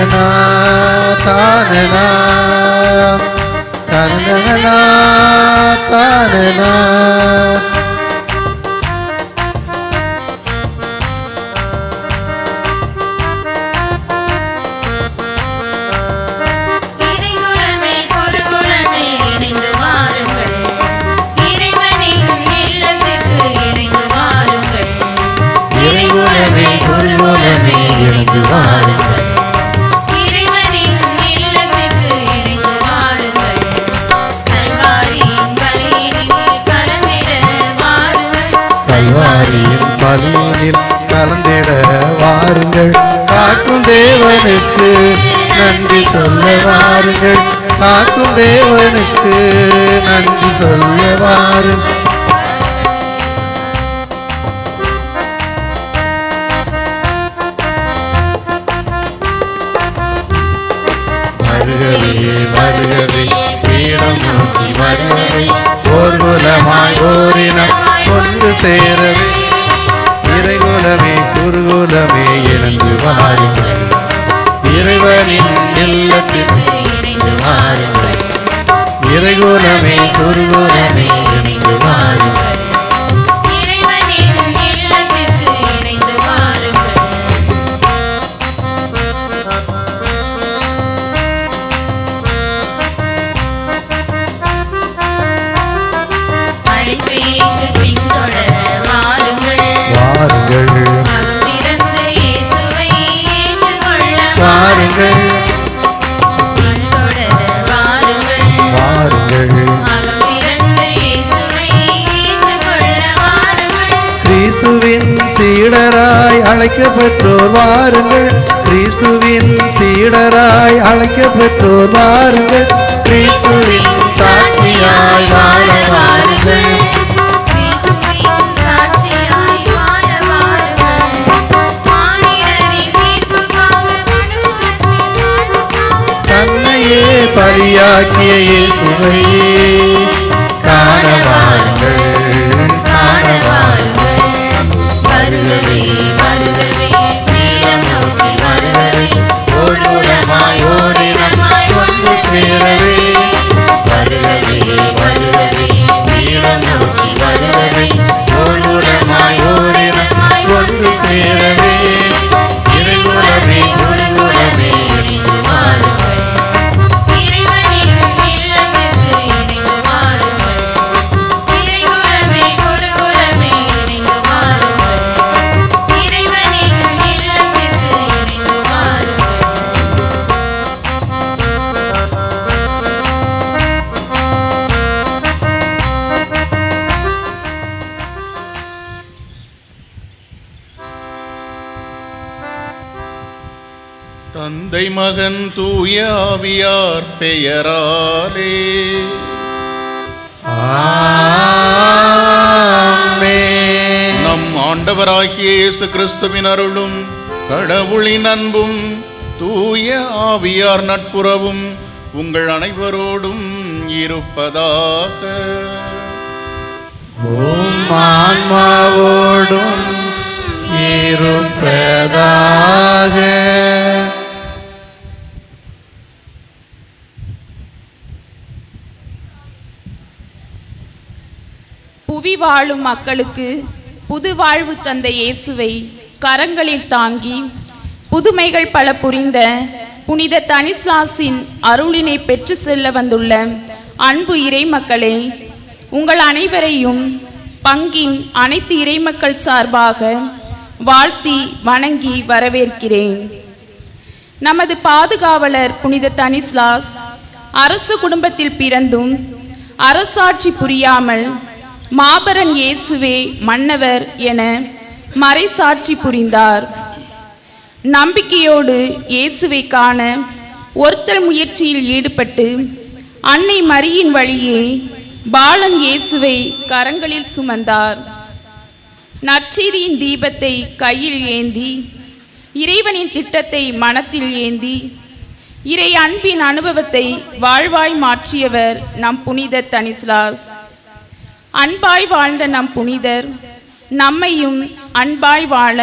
தனனா தானனா தனனா தானனா. கல்வாரியின் பலியினில் கலந்திட வாருங்கள். காக்கும் தேவனுக்கு நன்றி சொல்ல வாருங்கள். காக்கும் தேவனுக்கு நன்றி சொல்ல வாருங்கள். வருகவே வருகவே பீடம் நோக்கி வருகவே ஓர்குலமாய் ஓரினம் கொண்டு சேரவே. இறைகுலமே குருகுலமே எழுந்து வாருங்கள். இறைவனின் இல்லத்திற்கு எழுந்து வாருங்கள். இறைகுலமே குருகுலமே எழுந்து வாருங்கள். கிறிஸ்துவின் சீடராய் அழைக்கப்பெற்றோர் வாருங்கள். கிறிஸ்துவின் சீடராய் அழைக்கப்பெற்றோர் வாருங்கள். கிறிஸ்துவின் சாட்சியாய் வாழ வாருங்கள். தன்னையே பலியாக்கிய இயேசுவை காண வாருங்கள். காண வாருங்கள். வருகவே வருகவே பீடம் நோக்கி வருகவே ஓருலமாய் ஓரினமாய் ஒன்று சேரவே. வருகவே வருகவே பீடம் நோக்கி வருகவே ஓருலமாய் ஓரினமாய் ஒன்று சேரவே. இறைகுலமே குருகுலமே எழுந்து வாருங்கள். தந்தை மகன் தூய ஆவியார் பெயராலே ஆமென். நம் ஆண்டவராகிய இயேசு கிறிஸ்துவின் அருளும் கடவுளின் அன்பும் தூய ஆவியார் நட்புறவும் உங்கள் அனைவரோடும் இருப்பதாக. உம் ஆன்மாவோடும் இருப்பதாக. புவி வாழும் மக்களுக்கு புது வாழ்வு தந்த இயேசுவை கரங்களில் தாங்கி புதுமைகள் பல புரிந்த புனித தனிஸ்லாஸின் அருளினை பெற்று செல்ல வந்துள்ள அன்பு இறைமக்களே, உங்கள் அனைவரையும் பங்கின் அனைத்து இறைமக்கள் சார்பாக வாழ்த்தி வணங்கி வரவேற்கிறேன். நமது பாதுகாவலர் புனித தனிஸ்லாஸ் அரசு குடும்பத்தில் பிறந்தும் அரசாட்சி புரியாமல் மாபரன் இயேசுவே மன்னவர் என மறைசாட்சி புரிந்தார். நம்பிக்கையோடு இயேசுவை காண ஒருத்தல் முயற்சியில் ஈடுபட்டு அன்னை மரியின் வழியே பாலன் இயேசுவை கரங்களில் சுமந்தார். நற்செய்தியின் தீபத்தை கையில் ஏந்தி இறைவனின் திட்டத்தை மனத்தில் ஏந்தி இறை அன்பின் அனுபவத்தை வாழ்வாய் மாற்றியவர் நம் புனித தனிஸ்லாஸ். அன்பாய் வாழ்ந்த நம் புனிதர் நம்மையும் அன்பாய் வாழ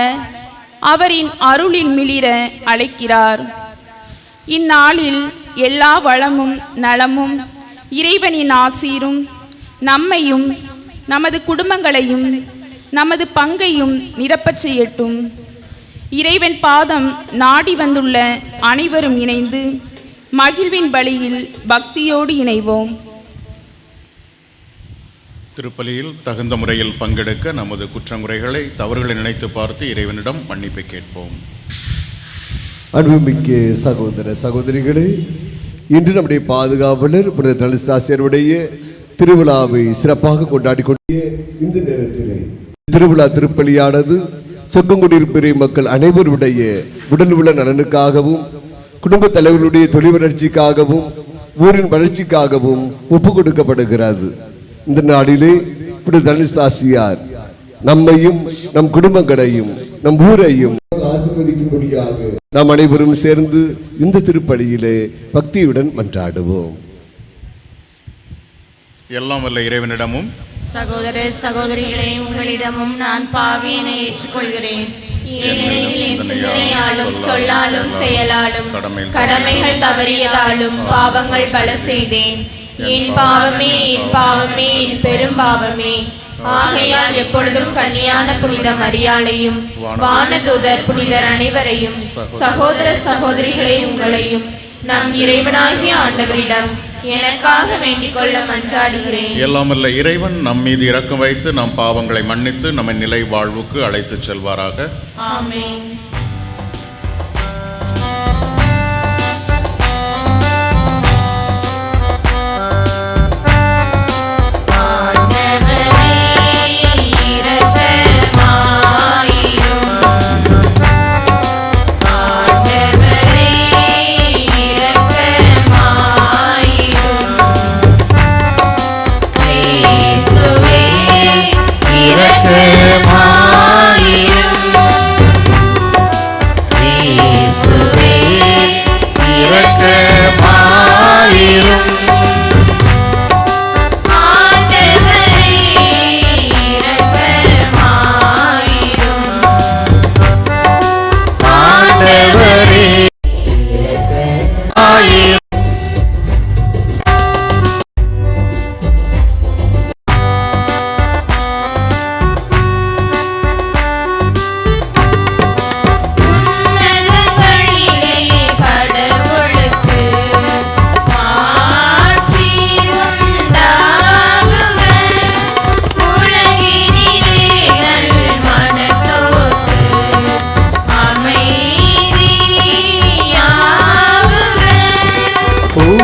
அவரின் அருளில் மிளிர அழைக்கிறார். இந்நாளில் எல்லா வளமும் நலமும் இறைவனின் ஆசீரும் நம்மையும் நமது குடும்பங்களையும் நமது பங்கையும் நிரப்பச் செய்யட்டும். இறைவன் பாதம் நாடி வந்துள்ள அனைவரும் இணைந்து மகிழ்வின் பலியில் பக்தியோடு இணைவோம். திருப்பலியில் தகுந்த முறையில் பங்கெடுக்க நமது குற்றங்குறைகளை தவறுகளை நினைத்து பார்த்து இறைவனிடம் மன்னிப்பு கேட்போம். அன்புமிக்க சகோதர சகோதரிகளே, இன்று நம்முடைய பாதுகாவலர் புனித தலிஸ்தாசியருடைய திருவிழாவை சிறப்பாக கொண்டாடி கொண்டிய இந்த நேரத்திலே திருவிழா திருப்பலியானது சொக்கங்குடியிருப்பிறை மக்கள் அனைவருடைய உடல் உள்ள நலனுக்காகவும் குடும்ப தலைவர்களுடைய தொழில் வளர்ச்சிக்காகவும் ஊரின் வளர்ச்சிக்காகவும் ஒப்பு கொடுக்கப்படுகிறது. இந்த நாளிலே புனித தலிஸ்தாசியார் நம்மையும் நம் குடும்பங்களையும் நம் ஊரையும் ஆசீர்வதிக்கும்படியாக நாம் அனைவரும் சேர்ந்து இந்த திருப்பலியிலே பக்தியுடன் மன்றாடுவோம். எல்லாம் வல்ல இறைவனிடமும் சகோதர சகோதரிகளே, உங்களிடமும் நான் பாவியனை ஏற்றுக்கொள்கிறேன். ஏனெனில் என் சிந்தனையாலும் சொல்லாலும் செயலாலும் கடமைகள் தவறியதாலும் பாவங்கள் பல செய்தேன். என் பாவமே என் பாவமே என் பெரும் பாவமே. ஆகையால் எப்பொழுதும் கன்னியான புனித மரியாளையும் வானதூதர் புனிதர் அனைவரையும் சகோதர சகோதரிகளை உங்களையும் நம் இறைவனாகிய ஆண்டவரிடம் எனக்காக வேண்டிக் கொள்ள மன்றாடுகிறேன். எல்லாம் வல்ல இறைவன் நம் மீது இரக்கம் வைத்து நம் பாவங்களை மன்னித்து நம்மை நிலை வாழ்வுக்கு அழைத்துச் செல்வாராக. ஆமென்.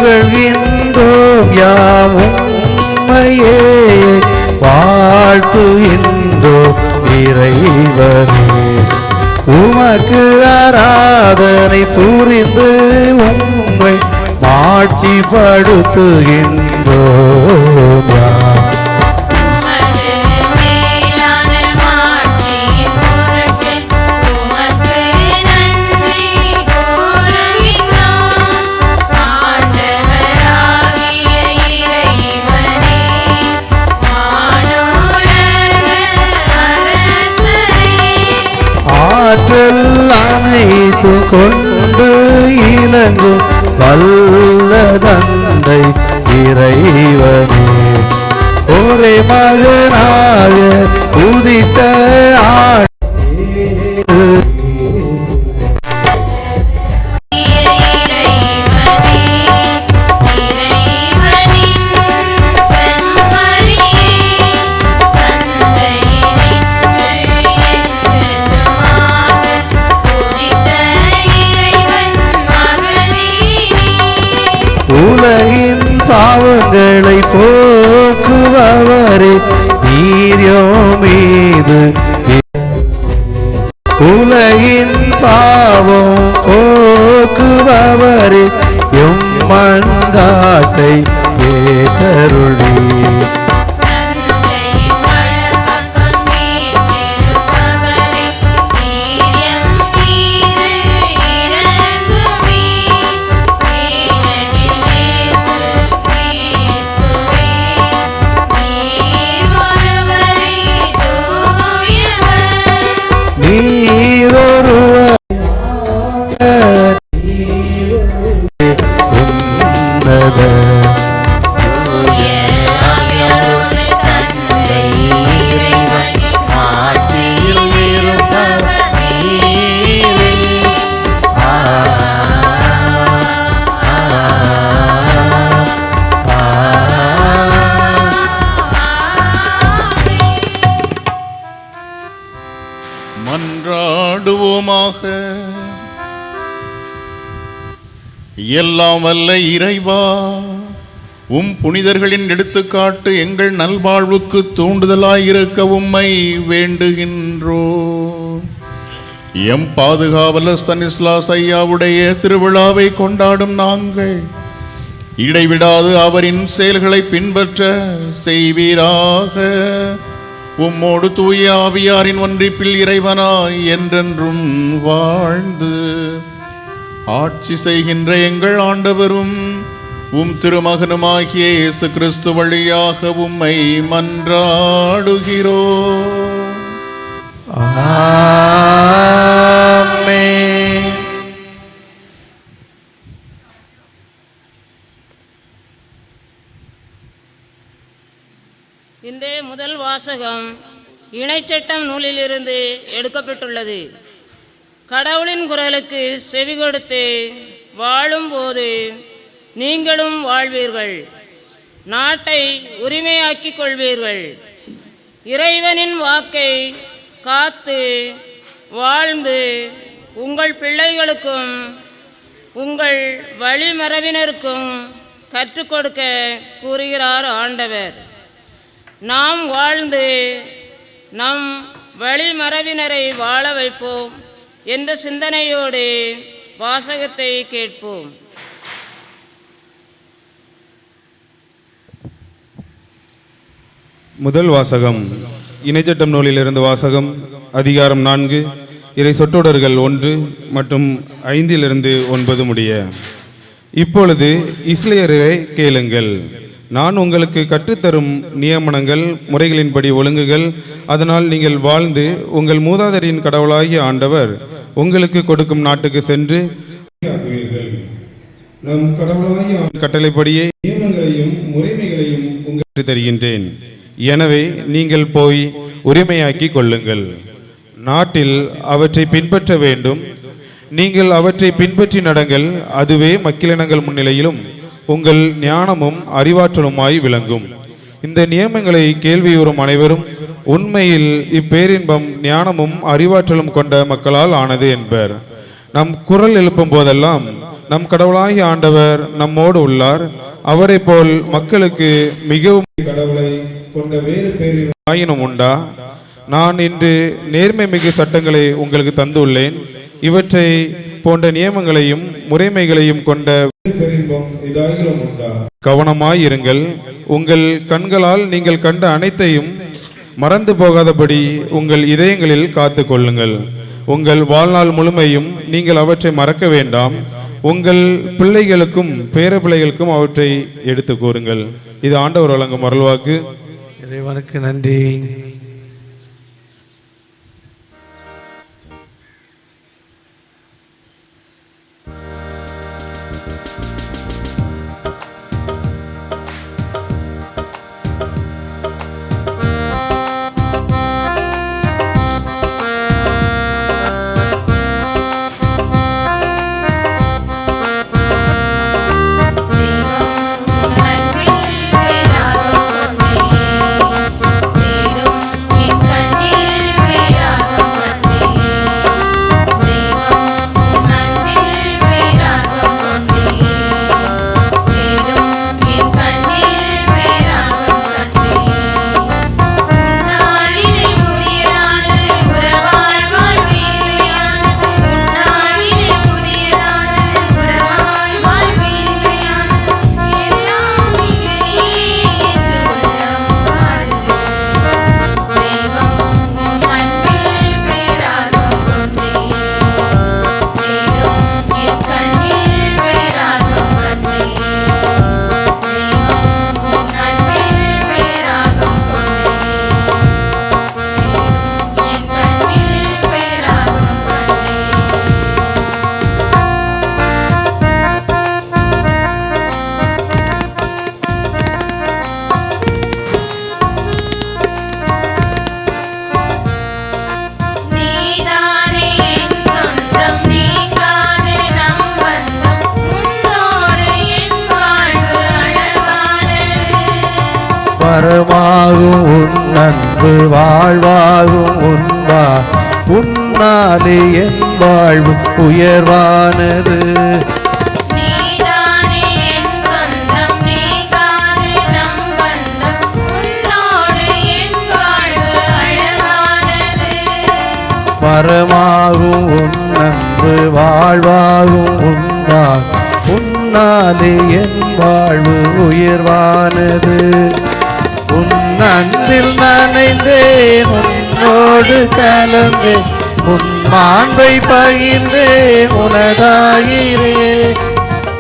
புகழ்கின்றோம் யாம் உம்மையே, வாழ்த்துகின்றோம் இறைவனே. உமக்கு ஆராதனை புரிந்து உம்மை மாட்சிப்படுத்துகின்றோம் யாம். அனைத்து கொண்டு இலங்கும் வல்ல தந்தை இறைவனே, ஒரே மகனாக உதித்த உலகின் பாவங்களை போக்குபவரே நீரோ மீது. உலகின் பாவம் போக்குபவரே எம் மன்றாட்டை ஏற்றருளி. நீரொருவர் எல்லாம் வல்ல இறைவா, உம் புனிதர்களின் எடுத்துக்காட்டு எங்கள் நல்வாழ்வுக்கு தூண்டுதலாயிருக்க உம்மை வேண்டுகின்றோ. எம் பாதுகாவலர் ஸ்தனிஸ்லாஸ் ஐயாவுடைய திருவிழாவை கொண்டாடும் நாங்கள் இடைவிடாது அவரின் செயல்களை பின்பற்ற செய்வீராக. உம்மோடு தூய ஆவியாரின் ஒன்றிப்பில் இறைவனாய் என்றென்றும் வாழ்ந்து ஆட்சி செய்கின்ற எங்கள் ஆண்டவரும் உம் திருமகனுமாகிய இயேசு கிறிஸ்து வழியாக உம்மை மன்றாடுகிறோம். ஆமென். இந்த முதல் வாசகம் இணைச்சட்டம் நூலிலிருந்து எடுக்கப்பட்டுள்ளது. கடவுளின் குரலுக்கு செவி கொடுத்து வாழும்போது நீங்களும் வாழ்வீர்கள், நாட்டை உரிமையாக்கிக் கொள்வீர்கள். இறைவனின் வாக்கை காத்து வாழ்ந்து உங்கள் பிள்ளைகளுக்கும் உங்கள் வழிமரபினருக்கும் கற்றுக் கொடுக்க கூறுகிறார் ஆண்டவர். நாம் வாழ்ந்து நம் வழிமரபினரை வாழ வைப்போம் என்ற சிந்தனையோடு வாசகத்தை கேட்போம். முதல் வாசகம் இணைச்சட்டம் நூலிலிருந்து வாசகம். அதிகாரம் 4, இறை சொற்றொடர்கள் 1 மற்றும் 5 முடிய. இப்பொழுது இஸ்ரேலரே கேளுங்கள், நான் உங்களுக்கு கற்றுத்தரும் நியமனங்கள் முறைகளின்படி ஒழுங்குகள். அதனால் நீங்கள் வாழ்ந்து உங்கள் மூதாதையரின் கடவுளாகிய ஆண்டவர் உங்களுக்கு கொடுக்கும் நாட்டுக்கு சென்று நம் கடவுளாகிய கட்டளைப்படியே நியமங்களையும் முறைமைகளையும் உங்களுக்கு தருகின்றேன். எனவே நீங்கள் போய் உரிமையாக்கி கொள்ளுங்கள். நாட்டில் அவற்றை பின்பற்ற வேண்டும். நீங்கள் அவற்றை பின்பற்றி நடங்கள். அதுவே மக்களினங்கள் முன்னிலையிலும் உங்கள் ஞானமும் அறிவாற்றலுமாய் விளங்கும். இந்த நியமங்களை கேள்வியுறும் அனைவரும் உண்மையில் இப்பேரின்பம் ஞானமும் அறிவாற்றலும் கொண்ட மக்களால் ஆனது என்பர். நம் குரல் எழுப்பும் போதெல்லாம் நம் கடவுளாகிய ஆண்டவர் நம்மோடு உள்ளார். அவரை போல் மக்களுக்கு மிகவும் கடவுளை கொண்ட வேறு பேரின் ஆயினும் உண்டா? நான் இன்று நேர்மை மிகு சட்டங்களை உங்களுக்கு தந்துள்ளேன். இவற்றை போன்ற நியமங்களையும் முறைமைகளையும் கொண்ட கவனமாயிருங்கள். உங்கள் கண்களால் நீங்கள் கண்ட அனைத்தையும் மறந்து போகாதபடி உங்கள் இதயங்களில் காத்து கொள்ளுங்கள். உங்கள் வாழ்நாள் முழுமையும் நீங்கள் அவற்றை மறக்க வேண்டாம். உங்கள் பிள்ளைகளுக்கும் பேர பிள்ளைகளுக்கும் அவற்றை எடுத்து கூறுங்கள். இது ஆண்டவர் வழங்கும் அருள்வாக்கு. இறைவனுக்கு நன்றி. வரமாகும் உன் அன்பு வாழ்வாகும் உன்பா, உன்னாலே என் வாழ்வு உயர்வானது. நீதானே வரமாகும் உன் அன்பு வாழ்வாகும் உன்னால் உன்னாலே என் வாழ்வு உயர்வானது. உன் அன்பில் நனைந்தேன் உன்னோடு கலந்தேன் உன் மாண்பை பகிர்ந்தேன் உனதாகிறேன்.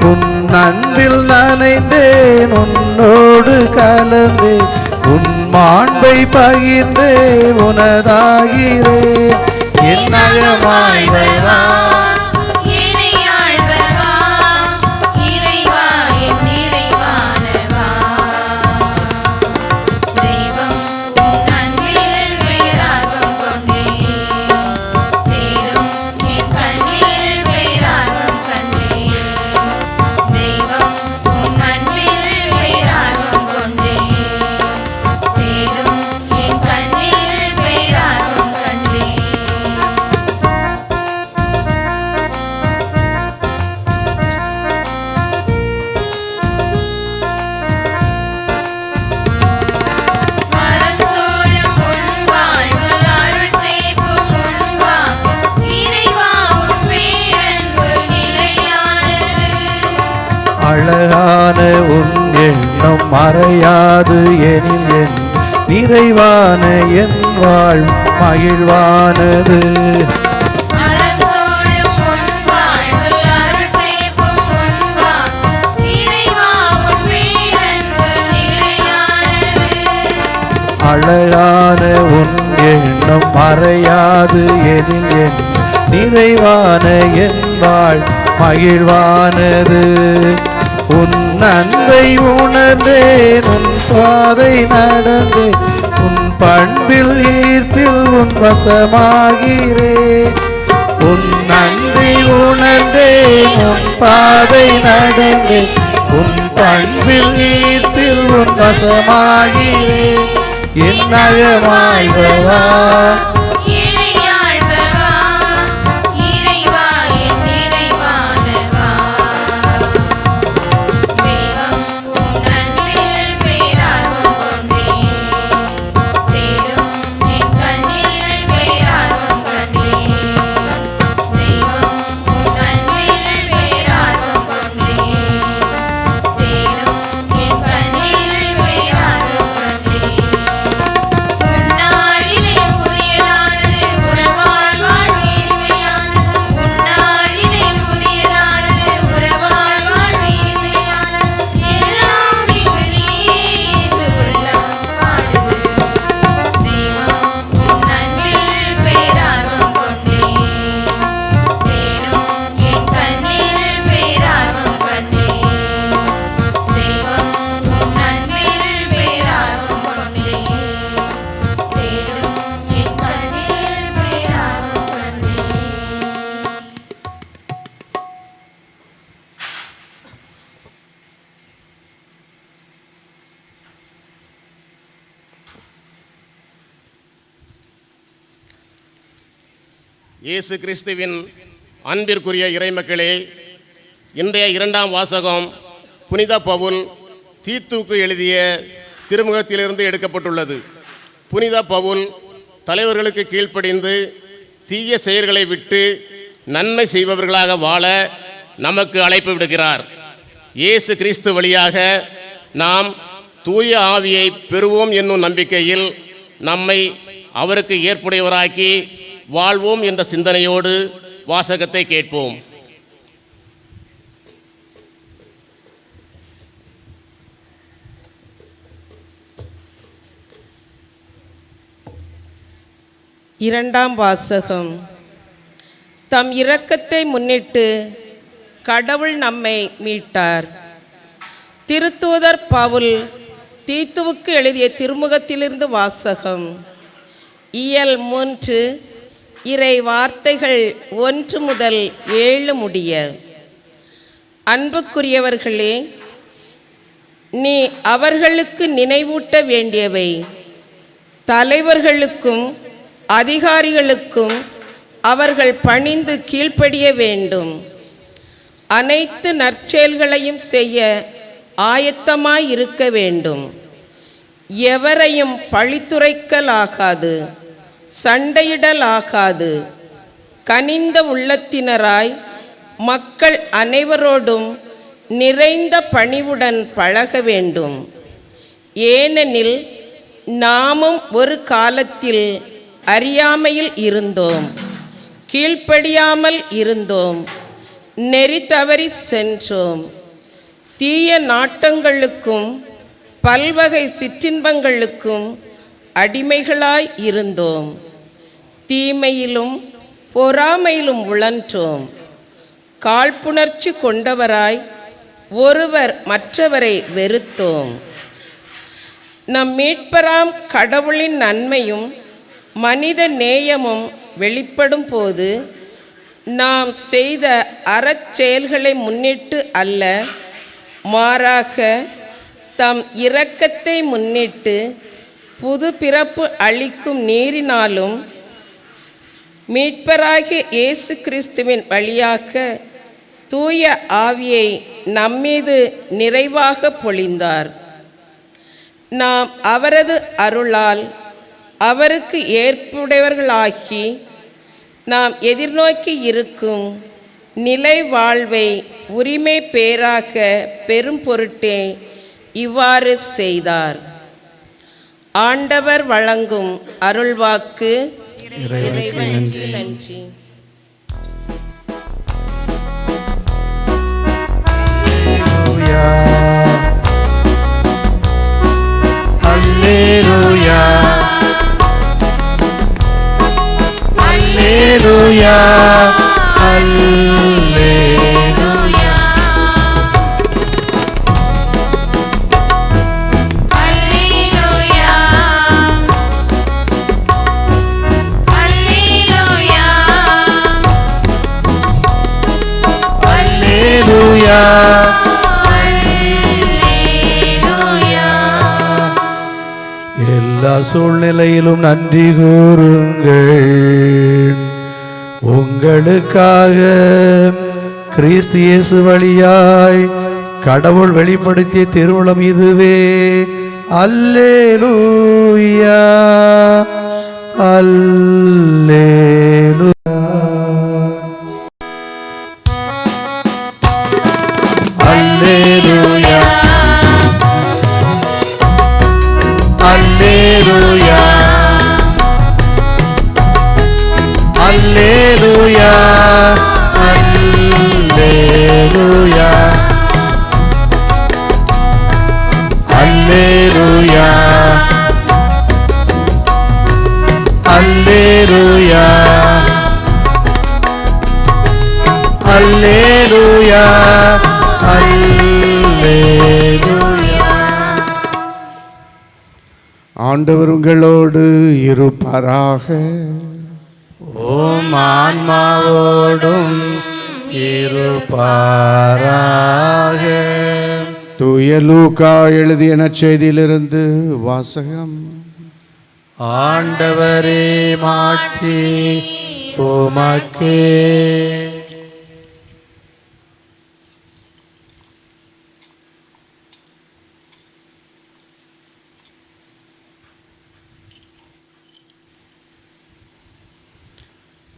உன் அன்பில் நனைந்தேன் உன்னோடு கலந்தேன் உன் மாண்பை பகிர்ந்தேன் உனதாகிறேன். என் நகமாய் வா அழகான உன் எண்ணம் மறையாது எனில் என் நிறைவான என் வாழ் மகிழ்வானது. அழகான உன் எண்ணம் மறையாது எனில் என் நிறைவான என் வாழ் மகிழ்வானது. உன் அன்பை உணர்ந்தேன் உன் பாதை நடந்தேன் உன் பண்பில் ஈர்ப்பில் உன் வசமாகிறேன். உன் அன்பை உணர்ந்தேன் உன் பாதை நடந்தேன் உன் பண்பில் ஈர்ப்பில் உன் வசமாகிறேன். என் நகமாய் வா இயேசு கிறிஸ்துவின் அன்பிற்குரிய இறைமக்களே, இன்றைய இரண்டாம் வாசகம் புனித பவுல் தீத்துவுக்கு எழுதிய திருமுகத்திலிருந்து எடுக்கப்பட்டுள்ளது. புனித பவுல் தலைவர்களுக்கு கீழ்ப்படிந்து தீய செயல்களை விட்டு நன்மை செய்பவர்களாக வாழ நமக்கு அழைப்பு விடுகிறார். இயேசு கிறிஸ்து வழியாக நாம் தூய ஆவியை பெறுவோம் என்னும் நம்பிக்கையில் நம்மை அவருக்கு ஏற்புடையவராக்கி வாழ்வோம் என்ற சிந்தனையோடு வாசகத்தை கேட்போம். இரண்டாம் வாசகம். தம் இரக்கத்தை முன்னிட்டு கடவுள் நம்மை மீட்டார். திருத்தூதர் பவுல் தீத்துவுக்கு எழுதிய திருமுகத்திலிருந்து வாசகம். இயல் 3 இறை வார்த்தைகள் 1 முதல் 7 முடிய. அன்புக்குரியவர்களே, நீ அவர்களுக்கு நினைவூட்ட வேண்டியவை தலைவர்களுக்கும் அதிகாரிகளுக்கும் அவர்கள் பணிந்து கீழ்ப்படிய வேண்டும். அனைத்து நற்செயல்களையும் செய்ய ஆயத்தமாய் இருக்க வேண்டும். எவரையும் பழித்துரைக்கலாகாது, சண்டையிடலாகாது, கனிந்த உள்ளத்தினராய் மக்கள் அனைவரோடும் நிறைந்த பணிவுடன் பழக வேண்டும். ஏனெனில் நாமும் ஒரு காலத்தில் அறியாமையில் இருந்தோம், கீழ்ப்படியாமல் இருந்தோம், நெறி தவறி சென்றோம். தீய நாட்டங்களுக்கும் பல்வகை சிற்றின்பங்களுக்கும் அடிமைகளாய் இருந்தோம். தீமையிலும் பொறாமையிலும் உழன்றோம். காழ்ப்புணர்ச்சி கொண்டவராய் ஒருவர் மற்றவரை வெறுத்தோம். நம் மீட்பராம் கடவுளின் நன்மையும் மனித நேயமும் வெளிப்படும் போது நாம் செய்த அறச்செயல்களை முன்னிட்டு அல்ல, மாறாக தம் இரக்கத்தை முன்னிட்டு புது பிறப்பு அளிக்கும் நீரினாலும் மீட்பராகிய இயேசு கிறிஸ்துவின் வழியாக தூய ஆவியை நம்மீது நிறைவாக பொழிந்தார். நாம் அவரது அருளால் அவருக்கு ஏற்புடையவர்களாகி நாம் எதிர்நோக்கி இருக்கும் நிலை வாழ்வை உரிமை பேராக பெரும் பொருட்டே இவ்வாறு செய்தார். ஆண்டவர் வழங்கும் அருள்வாக்கு. இறைவனுக்கு நன்றி. அல்லேலூயா, அல்லேலூயா, அல்லேலூயா. அல்லேலூயா, எல்லா சூழ்நிலையிலும் நன்றி கூறுங்கள். உங்களுக்காக கிறிஸ்து இயேசு வழியாய் கடவுள் வெளிப்படுத்திய திருவுளம் இதுவே. அல்லேலூயா, அல்லேலூயா. அல்லேலூயா, அல்லேலூயா, அல்லேலூயா, அல்லேலூயா, அல்லேலூயா, அல்லேலூயா, அல்லேலூயா, அல்லேலூயா. ஆண்டவர் உங்களோடு இருப்பாராக. ஓம் ஆன்மாவோடும் இருப்பாராக. தூய லூக்கா எழுதிய நற்செய்தியிலிருந்து வாசகம். ஆண்டவரே மாட்சி உமக்கே.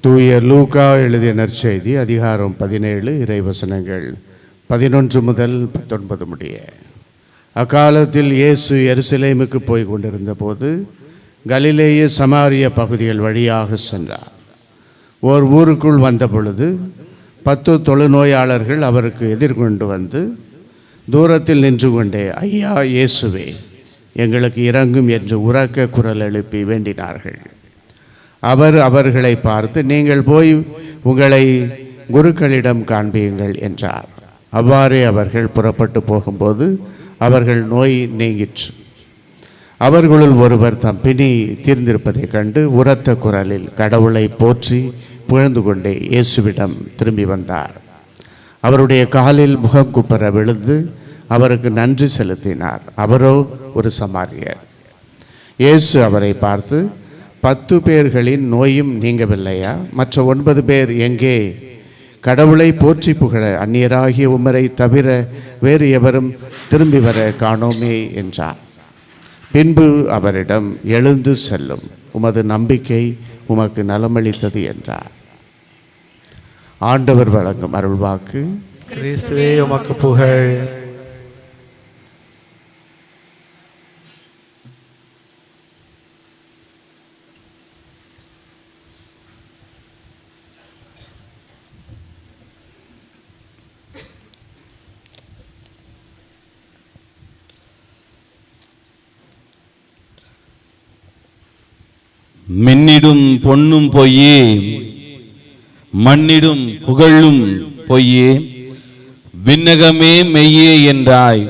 தூய லூக்கா எழுதிய நற்செய்தி அதிகாரம் 17 இறைவசனங்கள் 11 முதல் 19 முடிய. அக்காலத்தில் இயேசு எருசலேமுக்கு போய் கொண்டிருந்த போது கலிலேய சமாரிய பகுதிகள் வழியாக சென்றார். ஓர் ஊருக்குள் வந்த பொழுது 10 தொழுநோயாளர்கள் அவருக்கு எதிர்கொண்டு வந்து தூரத்தில் நின்று கொண்டே, ஐயா இயேசுவே, எங்களுக்கு இரங்கும் என்று உரக்க குரல் எழுப்பி வேண்டினார்கள். அவர் அவர்களை பார்த்து, நீங்கள் போய் உங்களை குருக்களிடம் காண்பியுங்கள் என்றார். அவ்வாறே அவர்கள் புறப்பட்டு போகும்போது அவர்கள் நோய் நீங்கிற்று. அவர்களுள் ஒருவர் தம் பிணி தீர்ந்திருப்பதைக் கண்டு உரத்த குரலில் கடவுளை போற்றி புகழ்ந்து கொண்டே இயேசுவிடம் திரும்பி வந்தார். அவருடைய காலில் முகம் குப்புற விழுந்து அவருக்கு நன்றி செலுத்தினார். அவரோ ஒரு சமாரியர். இயேசு அவரை பார்த்து, 10 பேர்களின் நோயும் நீங்கவில்லையா? மற்ற 9 பேர் எங்கே? கடவுளை போற்றி புகழ அந்நியராகிய உமரை தவிர வேறு எவரும் திரும்பி வர காணோமே என்றார். பின்பு அவரிடம், எழுந்து செல்லும், உமது நம்பிக்கை உமக்கு நலமளித்தது என்றார். ஆண்டவர் வழங்கும் அருள்வாக்கு. கிறிஸ்துவே உமக்கு புகழ். மின்னிடும் பொன்னும் பொய்யே, மண்ணிடும் புகழும் பொய்யே, விண்ணகமே மெய்யே என்றாய்.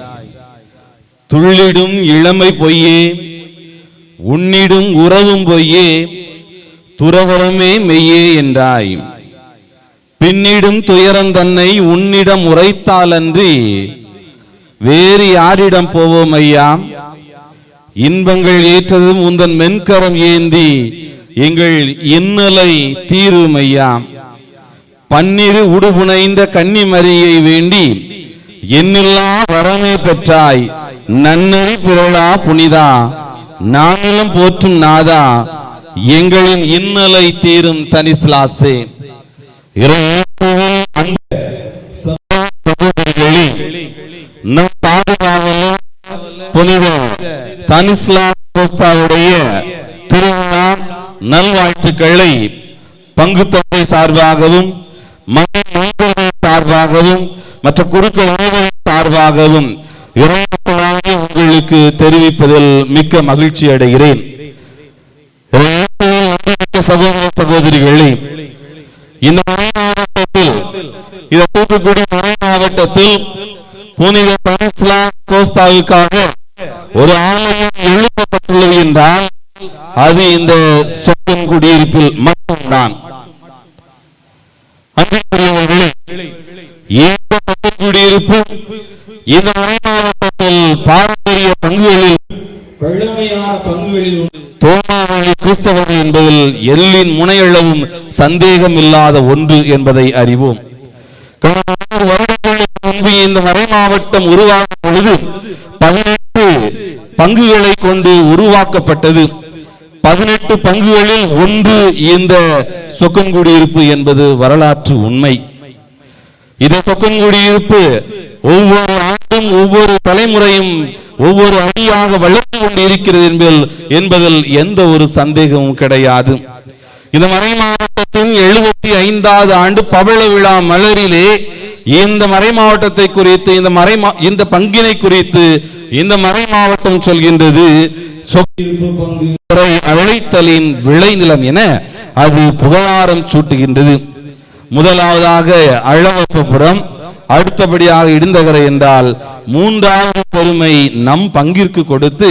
துள்ளிடும் இளமை பொய்யே, உன்னிடும் உறவும் பொய்யே, துறவரமே மெய்யே என்றாய். பின்னிடும் துயரம் தன்னை உன்னிடம் உரைத்தாலன்றி வேறு யாரிடம் போவோம் ஐயா? இன்பங்கள் ஏற்றதும் உந்தன் மென்கரம் ஏந்தி எங்கள் இன்னலை தீரும் ஐயா. பன்னிரு உடுபுனைந்த கன்னிமரியை வேண்டி எண்ணில்லா வரமே பெற்றாய். நன்னறி பிறழா புனிதா, நானிலும் போற்றும் நாதா, எங்களின் இன்னலை தீரும் தனிஸ்லாசே. நம் பாதுகாவலும் புனித தனிஸ்லாவுடைய திருவிழா நல்வாழ்த்துக்களை பங்கு தொகை சார்பாகவும் சார்பாகவும் மற்ற குருக்கள் சார்பாகவும் உங்களுக்கு தெரிவிப்பதில் மிக்க மகிழ்ச்சி அடைகிறேன். சகோதர சகோதரிகளே, இந்த மறை மாவட்டத்தில் தூத்துக்குடி மறை மாவட்டத்தில் புனித தனிஸ்லா கோஸ்தாவுக்காக ஒரு ஆலயம் எழுப்பப்பட்டுள்ளது என்றால் அது இந்த சொக்கன் குடியிருப்பில் மட்டும்தான். குடியிருப்பு இந்த மறை மாவட்டத்தில் பாரம்பரிய பங்குகளில் தோமாவளி கிறிஸ்தவர்கள் என்பதில் எல்லின் முனையளவும் சந்தேகம் இல்லாத ஒன்று என்பதை அறிவோம். வருடங்களுக்கு முன்பு இந்த மறை மாவட்டம் உருவாக்கும் பொழுது 18 பங்குகளை கொண்டு உருவாக்கப்பட்டது. 18 பங்குகளில் ஒன்று இந்த சொக்கன்குடியிருப்பு என்பது வரலாற்று உண்மை. இந்த சொக்கன்குடியிருப்பு ஒவ்வொரு ஆண்டும் ஒவ்வொரு தலைமுறையும் ஒவ்வொரு அடியாக வளர்ந்து கொண்டு இருக்கிறது என்பதில் எந்த ஒரு சந்தேகமும் கிடையாது. இந்த மறை மாவட்டத்தின் 75வது ஆண்டு பவள விழா மலரிலே இந்த மறை மாவட்டத்தை குறித்து இந்த பங்கினை குறித்து இந்த மறை மாவட்டம் சொல்கின்றது அழைத்தலின் விளைநிலம் என அது புகழாரம் சூட்டுகின்றது. முதலாவதாக அழகப்பபுரம், அடுத்தபடியாக இடிந்தகரை என்றால் மூன்றாவது பெருமை நம் பங்கிற்கு கொடுத்து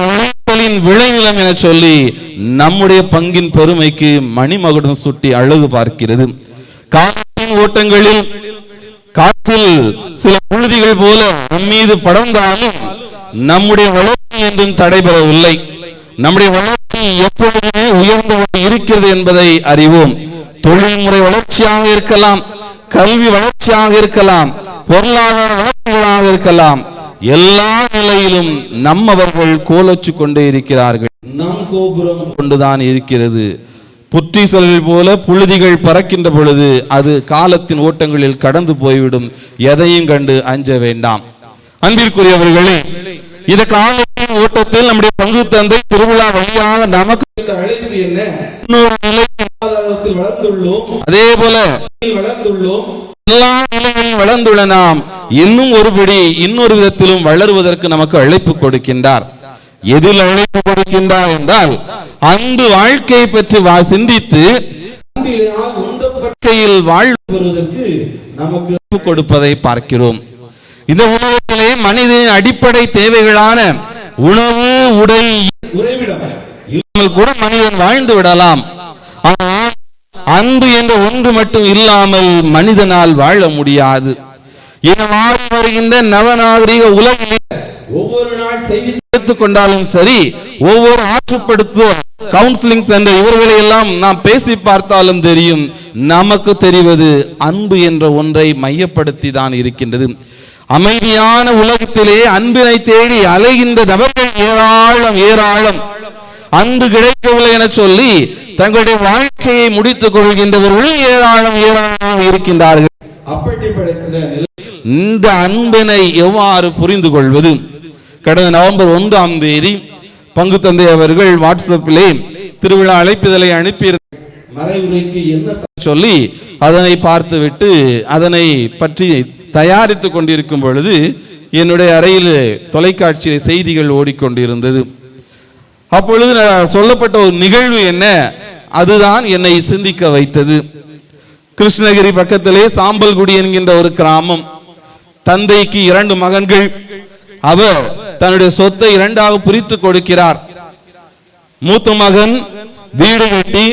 அழைத்தலின் விளைநிலம் என சொல்லி நம்முடைய பங்கின் பெருமைக்கு மணிமகுடம் சுட்டி அழகு பார்க்கிறது. காலத்தின் ஓட்டங்களில் காற்றில் சில புழுதிகள் போல நம் மீது படர்ந்தாலும் நம்முடைய வளர்ச்சி என்றும் தடைபெறவில்லை. நம்முடைய வளர்ச்சி எப்பொழுதுமே உயர்ந்து கொண்டு இருக்கிறது என்பதை அறிவோம். தொழில்முறை வளர்ச்சியாக இருக்கலாம், கல்வி வளர்ச்சியாக இருக்கலாம், பொருளாதார வளர்ச்சிகளாக இருக்கலாம், எல்லா நிலையிலும் நம்மவர்கள் கோலச்சு கொண்டே இருக்கிறார்கள். நம் கோபுரம் கொண்டுதான் இருக்கிறது. புற்றீசல்கள் போல புழுதிகள் பறக்கின்ற பொழுது அது காலத்தின் ஓட்டங்களில் கடந்து போய்விடும். எதையும் கண்டு அஞ்ச வேண்டாம். அன்பிற்குரியவர்களே, இந்த காலத்தின் ஓட்டத்தில் நம்முடைய பங்கு தந்தை திருவிழா வழியாக நமக்கு அழைப்பு என்ன? இன்னொரு நிலையில் வளர்ந்துள்ளோம், அதே போல வளர்ந்துள்ளோம். எல்லா நிலைகளில் வளர்ந்துள்ள நாம் இன்னும் ஒருபடி இன்னொரு விதத்திலும் வளருவதற்கு நமக்கு அழைப்பு கொடுக்கின்றார். எதில் அழைப்பு கொடுக்கின்றார் என்றால் அன்பு வாழ்க்கையை பற்றி சிந்தித்து வாழ்வதற்கு நமக்கு கொடுப்பதை பார்க்கிறோம். இந்த உலகத்திலே மனிதனின் அடிப்படை தேவைகளான உணவு, உடை, உறைவிடம் கூட மனிதன் வாழ்ந்து விடலாம். ஆனால் அன்பு என்ற ஒன்று மட்டும் இல்லாமல் மனிதனால் வாழ முடியாது. என மாறி வருகின்ற நவநாகரிக உலகிலே ஒவ்வொரு நாள் செய்தி எடுத்துக்கொண்டாலும் சரி, ஒவ்வொரு ஆற்றுப்படுத்தும் கவுன்சிலிங் சென்டர் இவர்களை எல்லாம் நாம் பேசி பார்த்தாலும் தெரியும், நமக்கு தெரிவது அன்பு என்ற ஒன்றை மையப்படுத்தி தான் இருக்கின்றது. அமைதியான உலகத்திலே அன்பினை தேடி அலைகின்ற நபர்கள் ஏராளம் ஏராளம். அன்பு கிடைக்கவில்லை என சொல்லி தங்களுடைய வாழ்க்கையை முடித்துக் கொள்கின்றவர்கள் ஏராளம் இருக்கின்றார்கள். இந்த அன்பினை எவ்வாறு புரிந்து கொள்வது? கடந்த நவம்பர் 1ஆம் தேதி பங்கு தந்தை அவர்கள் வாட்ஸ்அப்பிலே திருவிழா அழைப்பிதழை அனுப்பி மறைவுரைக்கு என்ன சொல்லி அதனை பார்த்துவிட்டு அதனை பற்றி தயாரித்துக் கொண்டிருக்கும் பொழுது என்னுடைய அறையில் தொலைக்காட்சியில் செய்திகள் ஓடிக்கொண்டிருந்தது. அப்பொழுது சொல்லப்பட்ட ஒரு நிகழ்வு என்ன, அதுதான் என்னை சிந்திக்க வைத்தது. கிருஷ்ணகிரி பக்கத்திலே சாம்பல்குடி என்கின்ற ஒரு கிராமம். தந்தைக்கு 2 மகன்கள். அவர் தன்னுடைய சொத்தை 2ஆக பிரித்து கொடுக்கிறார். மூத்த மகன் வீடு கட்டி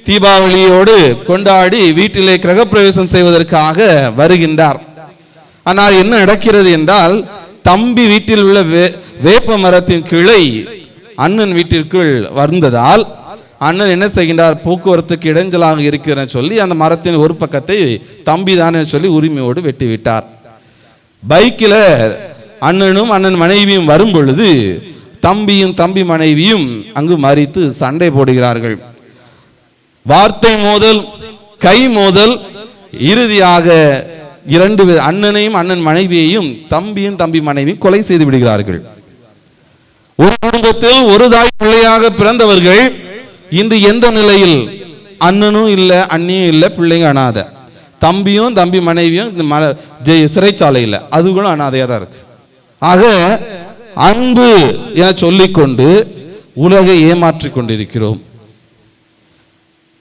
தீபாவளியோடு கொண்டாடி வீட்டிலே கிரகப்பிரவேசம் செய்வதற்காக வருகின்றார். ஆனால் என்ன நடக்கிறது என்றால், தம்பி வீட்டில் உள்ள வேப்ப மரத்தின் கிளை அண்ணன் வீட்டிற்குள் வந்ததால் அண்ணன் என்ன செய்கின்றார், போக்குவரத்துக்கு இடைஞ்சலாக இருக்கிறேன்னு சொல்லி அந்த மரத்தின் ஒரு பக்கத்தை தம்பி தானே சொல்லி உரிமையோடு வெட்டி விட்டார். பைக்கில் அண்ணனும் அண்ணன் மனைவியும் வரும் பொழுது தம்பியும் தம்பி மனைவியும் அங்கு மறித்து சண்டை போடுகிறார்கள். வார்த்தை மோதல், கை மோதல், இறுதியாக 2 அண்ணனையும் அண்ணன் மனைவியையும் தம்பியும் தம்பி மனைவியும் கொலை செய்து விடுகிறார்கள். ஒரு குடும்பத்தில் ஒரு தாய் பிள்ளையாக பிறந்தவர்கள் இன்று எந்த நிலையில்? அண்ணனும் இல்லை, அண்ணியும் இல்லை, பிள்ளைங்க அனாதை. தம்பியும் தம்பி மனைவியும் சிறைச்சாலையில், அது கூட அனாதையாக தான் இருக்கு. ஆக அன்பு என சொல்லிக்கொண்டு உலகை ஏமாற்றிக் கொண்டிருக்கிறோம்.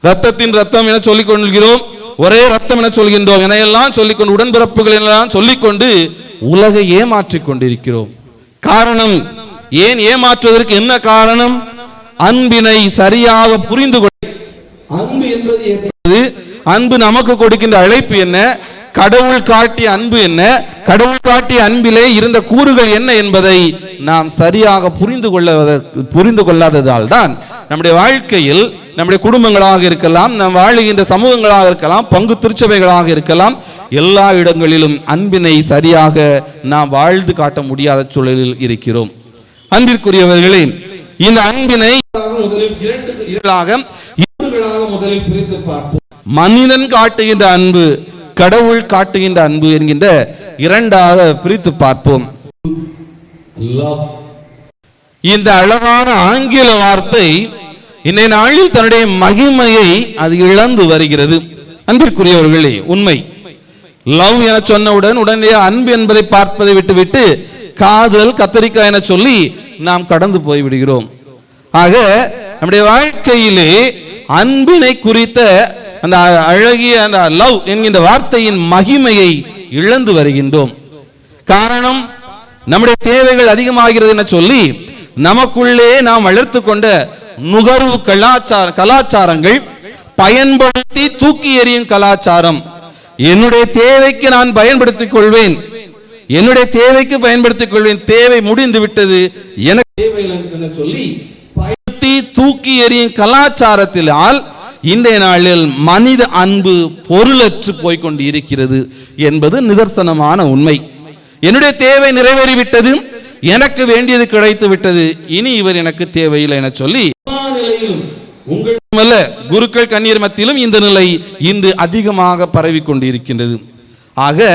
ரத்தத்தின் ரத்தம் என சொல்லிக் கொண்டிருக்கிறோம், ஒரே ரத்தம் என சொல்கின்றோம், எனையெல்லாம் சொல்லிக்கொண்டு உடன்பிறப்புகள் எல்லாம் சொல்லிக்கொண்டு உலகை ஏமாற்றிக் கொண்டிருக்கிறோம். காரணம், ஏன் ஏமாற்றுவதற்கு என்ன காரணம்? அன்பினை சரியாக புரிந்து கொள்ள. அன்பு என்பது அன்பு நமக்கு கொடுக்கின்ற அழைப்பு என்ன, கடவுள் காட்டிய அன்பு என்ன, கடவுள் காட்டிய அன்பிலே இருந்த கூறுகள் என்ன என்பதை நாம் சரியாக புரிந்து கொள்ளாததால் தான் நம்முடைய வாழ்க்கையில், நம்முடைய குடும்பங்களாக இருக்கலாம், நாம் வாழுகின்ற சமூகங்களாக இருக்கலாம், பங்கு திருச்சபைகளாக இருக்கலாம், எல்லா இடங்களிலும் அன்பினை சரியாக நாம் வாழ்ந்து காட்ட முடியாத சூழலில் இருக்கிறோம். அன்பிற்குரியவர்களே, இந்த அன்பினை முதலில் பிரித்து பார்ப்போம். மனிதன் காட்டுகின்ற அன்பு, கடவுள் காட்டுகின்ற அன்பு என்கின்ற 2ஆக பிரித்து பார்ப்போம். இந்த அழகான ஆங்கில வார்த்தை இன்றைய நாளில் தன்னுடைய மகிமையை அது இழந்து வருகிறது. அன்பிற்குரியவர்களே, உண்மை. லவ் என சொன்னவுடன் உடனே அன்பு என்பதை பார்ப்பதை விட்டுவிட்டு காதல், கத்தரிக்காய் என சொல்லி நாம் கடந்து போய் விடுகிறோம். ஆக நம்முடைய வாழ்க்கையிலே அன்பினை குறித்த அந்த அழகிய அந்த லவ் என்கின்ற வார்த்தையின் மகிமையை இழந்து வருகின்றோம். காரணம், நம்முடைய தேவைகள் அதிகமாகிறது என சொல்லி நமக்குள்ளே நாம் வளர்த்து கொண்ட நுகர்வு கலாச்சாரங்கள், பயன்படுத்தி தூக்கி எறியும் கலாச்சாரம். என்னுடைய தேவைக்கு நான் பயன்படுத்திக் கொள்வேன், என்னுடைய தேவைக்கு பயன்படுத்திக் கொள்வேன், தேவை முடிந்து விட்டது, எனக்கு தேவையில்லை சொல்லி பயன்படுத்தி தூக்கி எறியும் கலாச்சாரத்தினால் இன்றைய நாளில் மனித அன்பு பொருளற்று போய்கொண்டு இருக்கிறது என்பது நிதர்சனமான உண்மை. என்னுடைய தேவை நிறைவேறிவிட்டது, எனக்கு வேண்டியது கிடைத்து விட்டது, இனி இவர் எனக்கு தேவையில்லை என சொல்லி உங்கள் குருக்கள் கண்ணீர் மத்தியிலும் இந்த நிலை இன்று அதிகமாக பரவி கொண்டிருக்கின்றது. ஆக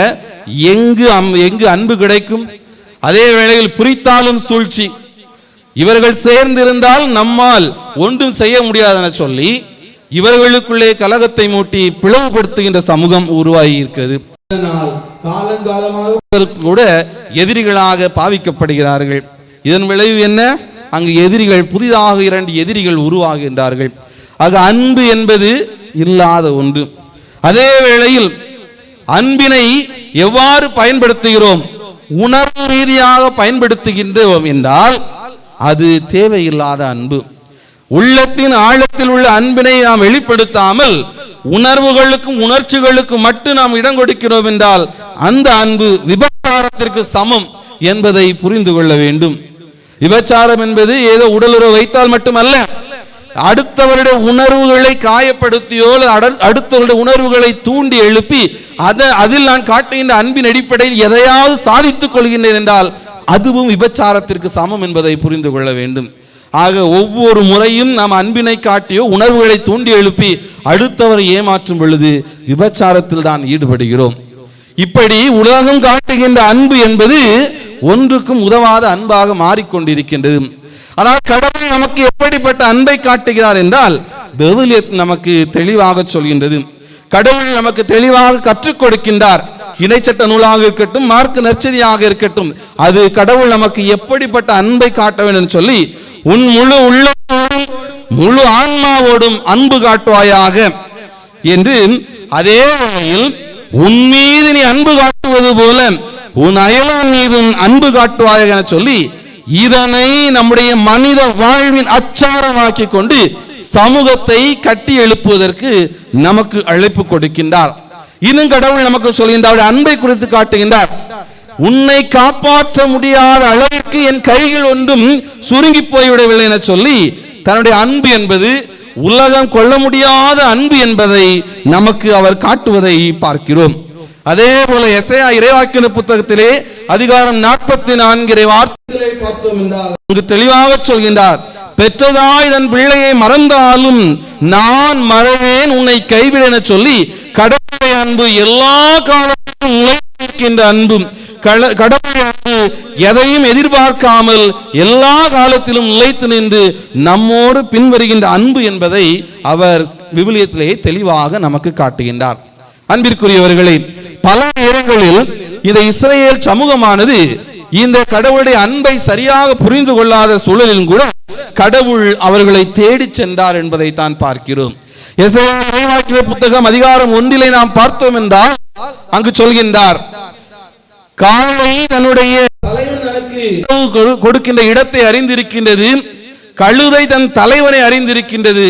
எங்கு அன்பு கிடைக்கும்? அதே வேளையில் புரித்தாலும் சூழ்ச்சி. இவர்கள் சேர்ந்திருந்தால் நம்மால் ஒன்றும் செய்ய முடியாதென சொல்லி இவர்களுக்குள்ளே கலகத்தை மூட்டி பிளவுபடுத்துகின்ற சமூகம் உருவாகி இருக்கிறது. காலங்காலமாக கூட எதிரிகளாக பாவிக்கப்படுகிறார்கள். இதன் விளைவு என்ன? அங்கு எதிரிகள், புதிதாக 2 எதிரிகள் உருவாகின்றார்கள். ஆக அன்பு என்பது இல்லாத ஒன்று. அதே வேளையில் அன்பினை எவ்வாறு பயன்படுத்துகிறோம்? உணர்வு ரீதியாக பயன்படுத்துகின்றோம் என்றால் அது தேவையில்லாத அன்பு. உள்ளத்தின் ஆழத்தில் உள்ள அன்பினை நாம் வெளிப்படுத்தாமல் உணர்வுகளுக்கும் உணர்ச்சிகளுக்கும் மட்டும் நாம் இடம் கொடுக்கிறோம் என்றால் அந்த அன்பு விபச்சாரத்திற்கு சமம் என்பதை புரிந்து கொள்ள வேண்டும். விபச்சாரம் என்பது ஏதோ உடலுறவு வைத்தால் மட்டுமல்ல, அடுத்தவருடைய உணர்வுகளை காயப்படுத்தியோ அடுத்தவருடைய உணர்வுகளை தூண்டி எழுப்பி அதில் நான் காட்டுகின்ற அன்பின் அடிப்படையில் எதையாவது சாதித்துக் கொள்கின்றேன் என்றால் அதுவும் விபச்சாரத்திற்கு சமம் என்பதை புரிந்து கொள்ள வேண்டும். ஆக ஒவ்வொரு முறையும் நாம் அன்பினை காட்டியோ உணர்வுகளை தூண்டி எழுப்பி அடுத்தவரை ஏமாற்றும் பொழுது விபச்சாரத்தில் தான் ஈடுபடுகிறோம். இப்படி உலகம் காட்டுகின்ற அன்பு என்பது ஒன்றுக்கும் உதவாத அன்பாக மாறிக்கொண்டிருக்கின்றது. ஆனால் கடவுள் நமக்கு எப்படிப்பட்ட அன்பை காட்டுகிறார் என்றால் விவிலியம் நமக்கு தெளிவாக சொல்கின்றது. கடவுள் நமக்கு தெளிவாக கற்றுக் கொடுக்கின்றார். இணைச்சட்ட நூலாக இருக்கட்டும், மார்க்கு நற்செய்தியாக இருக்கட்டும், அது கடவுள் நமக்கு எப்படிப்பட்ட அன்பை காட்ட வேண்டும் சொல்லி, உன் முழு உள்ளத்தோடும் முழு ஆன்மாவோடும் அன்பு காட்டுவாயாக என்று, அதே வகையில் உன் மீது நீ அன்பு காட்டுவது போல உன் அயலான் மீதும் அன்பு காட்டுவாயாக என சொல்லி, இதனை நம்முடைய மனித வாழ்வின் அச்சாரமாக்கி கொண்டு சமூகத்தை கட்டி எழுப்புவதற்கு நமக்கு அழைப்பு கொடுக்கின்றார். இன்னும் கடவுள் நமக்கு சொல்கின்றார், அன்பை குறித்து காட்டுகின்றார். உன்னை காப்பாற்ற முடியாத அளவிற்கு என் கைகள் ஒன்றும் சுருங்கி போய்விடவில்லை என சொல்லி, தன்னுடைய அன்பு என்பது உலகம் கொள்ள முடியாத அன்பு என்பதை நமக்கு அவர் காட்டுவதை பார்க்கிறோம். அதே போல எசேயா இறைவாக்கினர் புத்தகத்திலே அதிகாரம் 44 வார்த்தைகளை பார்த்தோம் என்றால் அங்கு தெளிவாக சொல்கின்றார், பெற்றதாய் தன் பிள்ளையை மறந்தாலும் நான் மறவேன் உன்னை கைவிட என சொல்லி, கடவுளுடைய அன்பு எல்லா காலத்திலும் நிலைத்திருக்கின்ற அன்பும், கடவுளுடைய அன்பு எதையும் எதிர்பார்க்காமல் எல்லா காலத்திலும் நிலைத்து நின்று நம்மோடு பின்வருகின்ற அன்பு என்பதை அவர் விவிலியத்திலே தெளிவாக நமக்கு காட்டுகின்றார். அன்பிற்குரியவர்களே, பல நேரங்களில் இந்த இஸ்ரேல் சமூகமானது இந்த கடவுளுடைய அன்பை சரியாக புரிந்து கொள்ளாத சூழலிலும் கூட கடவுள் அவர்களை தேடி சென்றார் என்பதை தான் பார்க்கிறோம். எசேயா இறைவாக்கினர் புத்தகம் அதிகாரம் 1 நாம் பார்த்தோம் என்றால் அங்கு சொல்கின்றார், காளை தன்னுடைய தலைவன் தனக்கு கொடுக்கின்ற இடத்தை அறிந்திருக்கின்றது, கழுதை தன் தலைவனை அறிந்திருக்கின்றது,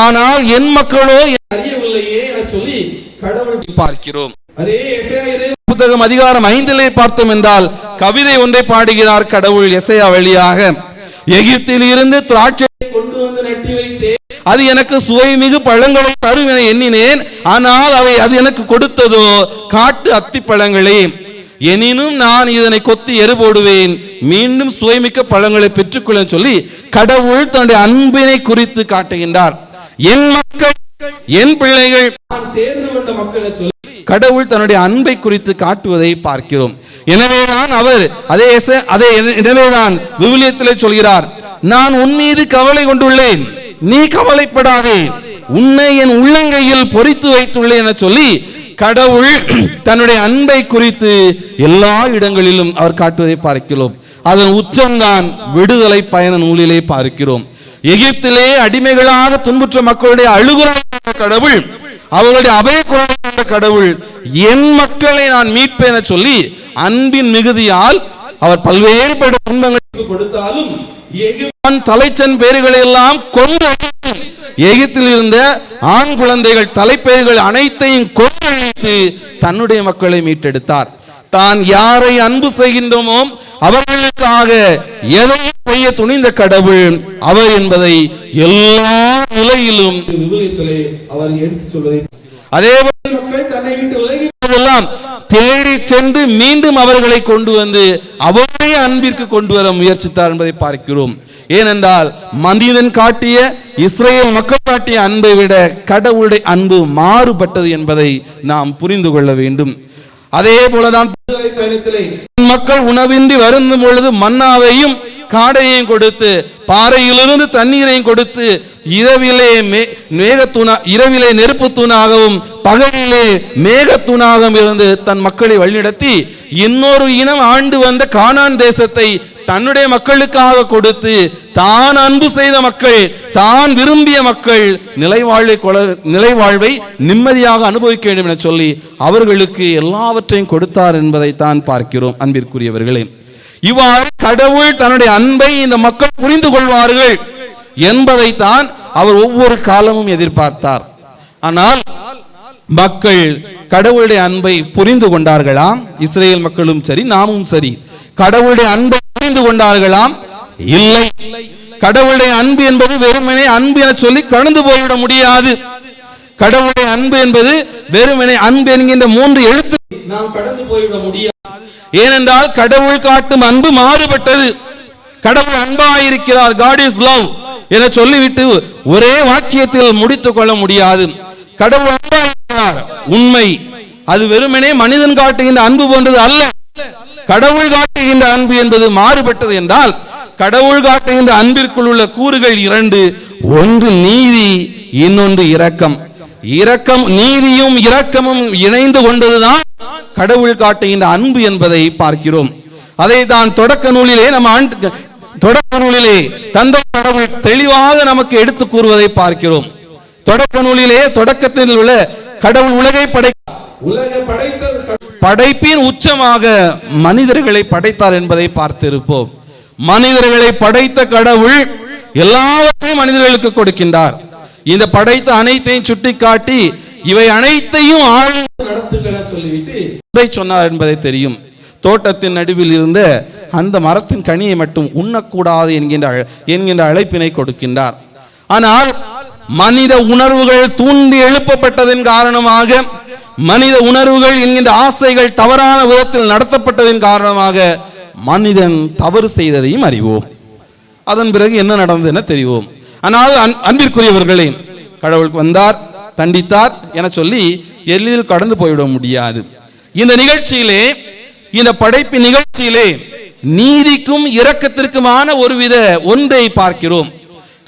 ஆனால் என் மக்களோ அறியவில்லையே என சொல்லி கடவுள் பார்க்கிறோம். அதே எசேயா புத்தகம் அதிகாரம் 5 பார்த்தோம் என்றால் கவிதை ஒன்றை பாடுகிறார் கடவுள் எசேயா வழியாக. எகிப்தில் இருந்து திராட்சை கொண்டு வந்து நட்டி வைத்தேன், அது எனக்கு சுவைமிகு பழங்களை தரும் என எண்ணினேன், ஆனால் அவை அது எனக்கு கொடுத்ததோ காட்டு அத்தி பழங்களே. எனினும் நான் இதனை கொத்தி எரு போடுவேன், மீண்டும் சுவைமிக்க பழங்களை பெற்றுக்கொள்ள சொல்லி கடவுள் தன்னுடைய அன்பினை குறித்து காட்டுகின்றார். என் மக்கள், என் பிள்ளைகள், நான் தேர்ந்து கொண்ட மக்களை சொல்லி கடவுள் தன்னுடைய அன்பை குறித்து காட்டுவதை பார்க்கிறோம். எனவேதான் அவர் எனவேதான் விவிலியத்திலே சொல்கிறார், நான் உன் மீது கவலை கொண்டுள்ளேன், நீ கவலைப்படாதே, உன்னை என் உள்ளங்கையில் பொறித்து வைத்துள்ளேன் என சொல்லி கடவுள் தன்னுடைய அன்பை குறித்து எல்லா இடங்களிலும் அவர் காட்டுவதை பார்க்கிறோம். அதன் உச்சம்தான் விடுதலை பயண நூலிலே பார்க்கிறோம். எகிப்திலே அடிமைகளாக துன்புற்ற மக்களுடைய அழுகுரல் கடவுள், அவர்களுடைய அபயக்குரல் கடவுள், என் மக்களை நான் மீட்பேன் என சொல்லி அன்பின் மிகுதியால் அவர் பல்வேறுபட்ட துன்பங்களுக்கு கொடுத்தாலும் தலைச்சன் பேர்களை எல்லாம் கொன்று எகிப்தில் இருந்த ஆண் குழந்தைகள் தலைப்பெயர்கள் அனைத்தையும் கொன்றழித்து தன்னுடைய மக்களை மீட்டெடுத்தார். தான் யாரை அன்பு செய்கின்றோமோ அவர்களுக்காக எதையும் செய்ய துணிந்த கடவுள் அவர் என்பதை எல்லா நிலையிலும் அவர் எடுத்துச் சொல்வதை, அதே மக்கள் தன்னை விட்டு விலகியெல்லாம் தேடி சென்று மீண்டும் அவர்களை கொண்டு வந்து அவருடைய அன்பிற்கு கொண்டு வர முயற்சித்தார் என்பதை பார்க்கிறோம். ஏனென்றால் மனிதன் காட்டிய, இஸ்ரேல் மக்கள் காட்டிய அன்பை விட கடவுளுடைய அன்பு மாறுபட்டது என்பதை நாம் புரிந்து கொள்ள வேண்டும். அதே போலதான் மக்கள் உணவின்றி வருந்தும் பொழுது மன்னாவையும் காடையையும் கொடுத்து, பாறையிலிருந்து தண்ணீரையும் கொடுத்து, இரவிலே நெருப்பு தூணாகவும் பகலிலே மேகத்தூணாகவும் இருந்து தன் மக்களை வழிநடத்தி இன்னொரு இனம் ஆண்டு வந்த கானான் தேசத்தை தன்னுடைய மக்களுக்காக கொடுத்து, தான் அன்பு செய்த மக்கள், தான் விரும்பிய மக்கள் நிலைவாழ்வை நிம்மதியாக அனுபவிக்க வேண்டும் என சொல்லி அவர்களுக்கு எல்லாவற்றையும் கொடுத்தார் என்பதை தான் பார்க்கிறோம். அன்பிற்குரியவர்களே, இவ்வாறு கடவுள் தன்னுடைய அன்பை இந்த மக்கள் புரிந்து கொள்வார்கள் என்பதைத்தான் அவர் ஒவ்வொரு காலமும் எதிர்பார்த்தார். ஆனால் மக்கள் கடவுளுடைய அன்பை புரிந்து கொண்டார்களாம்? இஸ்ரேல் மக்களும் சரி, நாமும் சரி, கடவுளுடைய அன்பை புரிந்து கொண்டார்களாம்? இல்லை. கடவுளுடைய அன்பு என்பது வெறுமனே அன்பு என சொல்லி கடந்து போய்விட முடியாது. கடவுளுடைய அன்பு என்பது வெறுமனே அன்பு என்கின்ற 3 எழுத்து நாம் கடந்து போய்விட முடியாது. ஏனென்றால் கடவுள் காட்டும் அன்பு மாறுபட்டது. கடவுள் அன்பாயிருக்கிறார், காட் இஸ் லவ் என சொல்லிவிட்டு ஒரே வாக்கியத்தில் முடித்துக் கொள்ள முடியாது. கடவுள் அன்பாயிருக்கிறார் உண்மை, அது வெறுமனே மனிதன் காட்டுகின்ற அன்பு போன்றது அல்ல. கடவுள் காட்டுகின்ற அன்பு என்பது மாறுபட்டது என்றால், கடவுள் காட்டுகின்ற அன்பிற்குள் உள்ள கூறுகள் இரண்டு. ஒன்று நீதி, இன்னொன்று இரக்கம். இரக்கம், நீதியும் இரக்கமும் இணைந்து கொண்டதுதான் கடவுள் காட்டுகின்ற அன்பு என்பதை பார்க்கிறோம். அதை தான் தொடக்க நூலிலே தந்தை கடவுள் தெளிவாக நமக்கு எடுத்து கூறுவதை பார்க்கிறோம். தொடக்க நூலிலே தொடக்கத்தில் உள்ள கடவுள் உலகை படைப்பின் உச்சமாக மனிதர்களை படைத்தார் என்பதை பார்த்திருப்போம். மனிதர்களை படைத்த கடவுள் எல்லாவற்றையும் மனிதர்களுக்கு கொடுக்கின்றார். இந்த படைத்த அனைத்தையும் சுட்டிக்காட்டி இவை அனைத்தையும் நடத்துங்கள் சொல்லிவிட்டு சொன்னார் என்பதை தெரியும். தோட்டத்தின் நடுவில் இருந்த அந்த மரத்தின் கனியை மட்டும் உண்ணக்கூடாது என்கின்ற அழைப்பினை கொடுக்கின்றார். ஆனால் மனித உணர்வுகள் தூண்டி எழுப்பப்பட்டதன் காரணமாக, மனித உணர்வுகள் என்கின்ற ஆசைகள் தவறான விதத்தில் நடத்தப்பட்டதன் காரணமாக மனிதன் தவறு செய்ததையும் அறிவோம். அதன் பிறகு என்ன நடந்தது என தெரிவோம். ஆனால் அன்பிற்குரியவர்களே, கடவுள் வந்தார், தண்டித்தார் என சொல்லி எளிதில் கடந்து போய்விட முடியாது. இந்த நிகழ்ச்சியிலே, இந்த படைப்பின் நிகழ்ச்சியிலே நீதிக்கும் இரக்கத்திற்குமான ஒருவித ஒன்றை பார்க்கிறோம்.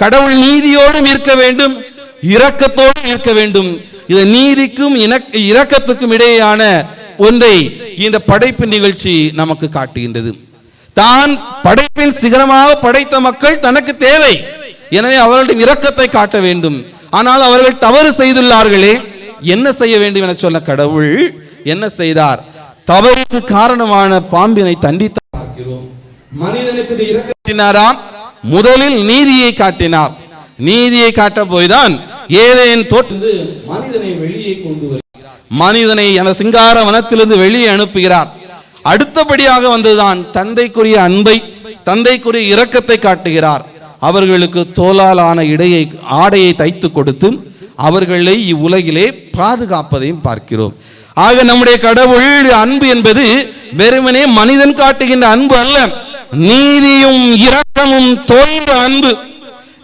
கடவுள் நீதியோடும் இருக்க வேண்டும், இரக்கத்தோடும் இருக்க வேண்டும். இது நீதிக்கும் இரக்கத்துக்கும் இடையேயான ஒன்றை இந்த படைப்பு நிகழ்ச்சி நமக்கு காட்டுகின்றது. தான் படைப்பின் சிகரமாக படைத்த மக்கள் தனக்கு தேவை, எனவே அவர்களிடம் இரக்கத்தை காட்ட வேண்டும். ஆனால் அவர்கள் தவறு செய்துள்ளார்களே, என்ன செய்ய வேண்டும் என சொன்ன கடவுள் என்ன செய்தார்? தவறுக்கு காரணமான பாம்பினை தண்டித்தார். மனிதனுக்கு இரக்கத்தினாராம், முதலில் நீதியை காட்டினார். நீதியை காட்ட போய்தான் ஏதேன் தோட்டத்திலிருந்து மனிதனை வெளியே கொண்டு வருகிறார். மனிதனை அந்த சிங்கார வனத்திலிருந்து வெளியே அனுப்புகிறார். அடுத்தபடியாக வந்ததுதான் தந்தைக்குரிய அன்பை, தந்தைக்குரிய இரக்கத்தை காட்டுகிறார். அவர்களுக்கு தோலாலான ஆடையை தைத்து கொடுத்து அவர்களை இவ்வுலகிலே பாதுகாப்பதையும் பார்க்கிறோம். ஆக நம்முடைய கடவுள் அன்பு என்பது வெறுமனே மனிதன் காட்டுகின்ற அன்பு அல்ல, நீதியும் இரக்கமும் தோய்ந்த அன்பு.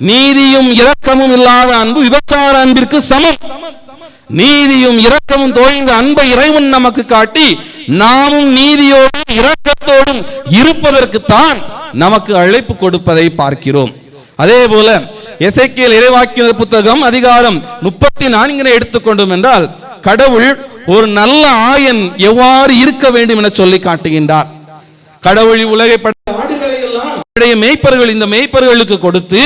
நீதியும் இரக்கமும் இல்லாத அன்பு விபச்சார அன்பிற்கு சமம். நீதியும் இரக்கமும் தோய்ந்த அன்பை இறைவன் நமக்கு காட்டி நாமும் நீதியோடும் இரக்கத்தோடும் இருப்பதற்குத்தான் நமக்கு அழைப்பு கொடுப்பதை பார்க்கிறோம். அதே போல எசேக்கியேல் இறைவாக்கினர் புத்தகம் அதிகாரம் 34 எடுத்துக்கொண்டோம் என்றால், கடவுள் ஒரு நல்ல ஆயன் எவ்வாறு இருக்க வேண்டும் என சொல்லி காட்டுகின்றார். கடவுள் உலகை படைத்த மேய்ப்பர்கள் இந்த மேய்ப்பர்களுக்கு கொடுத்து,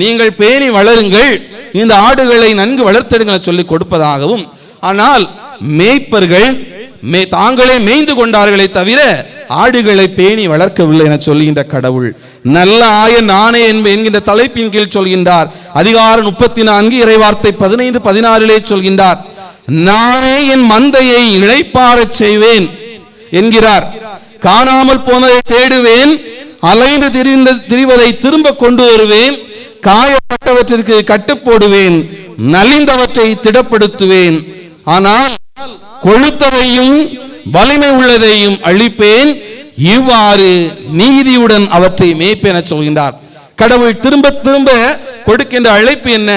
நீங்கள் பேணி வளருங்கள், இந்த ஆடுகளை நன்கு வளர்த்தெடுங்கள் சொல்லி கொடுப்பதாகவும், ஆனால் மேய்ப்பர்கள் தாங்களே மேய்ந்து கொண்டார்களே தவிர ஆடுகளை பேணி வளர்க்கவில்லை என சொல்கின்ற கடவுள் நல்ல ஆயன் நானே என்கின்ற தலைப்பின் கீழ் சொல்கின்றார். அதிகாரம் 34 இறைவார்த்தை 15-16 சொல்கின்றார், நானே என் மந்தையை இளைப்பாறச் செய்வேன் என்கிறார். காணாமல் போனதை தேடுவேன், அலைந்து திரிவதை திரும்ப கொண்டு வருவேன், காயப்பட்டவற்றிற்கு கட்டுப்போடுவேன், நலிந்தவற்றை திடப்படுத்துவேன், ஆனால் கொழுத்ததையும் வலிமை உள்ளதையும் அழிப்பேன், இவ்வாறு நீதியுடன் அவற்றை மேய்ப்பேன் என சொல்கின்றார். கடவுள் திரும்ப திரும்ப கொடுக்கின்ற அழைப்பு என்ன?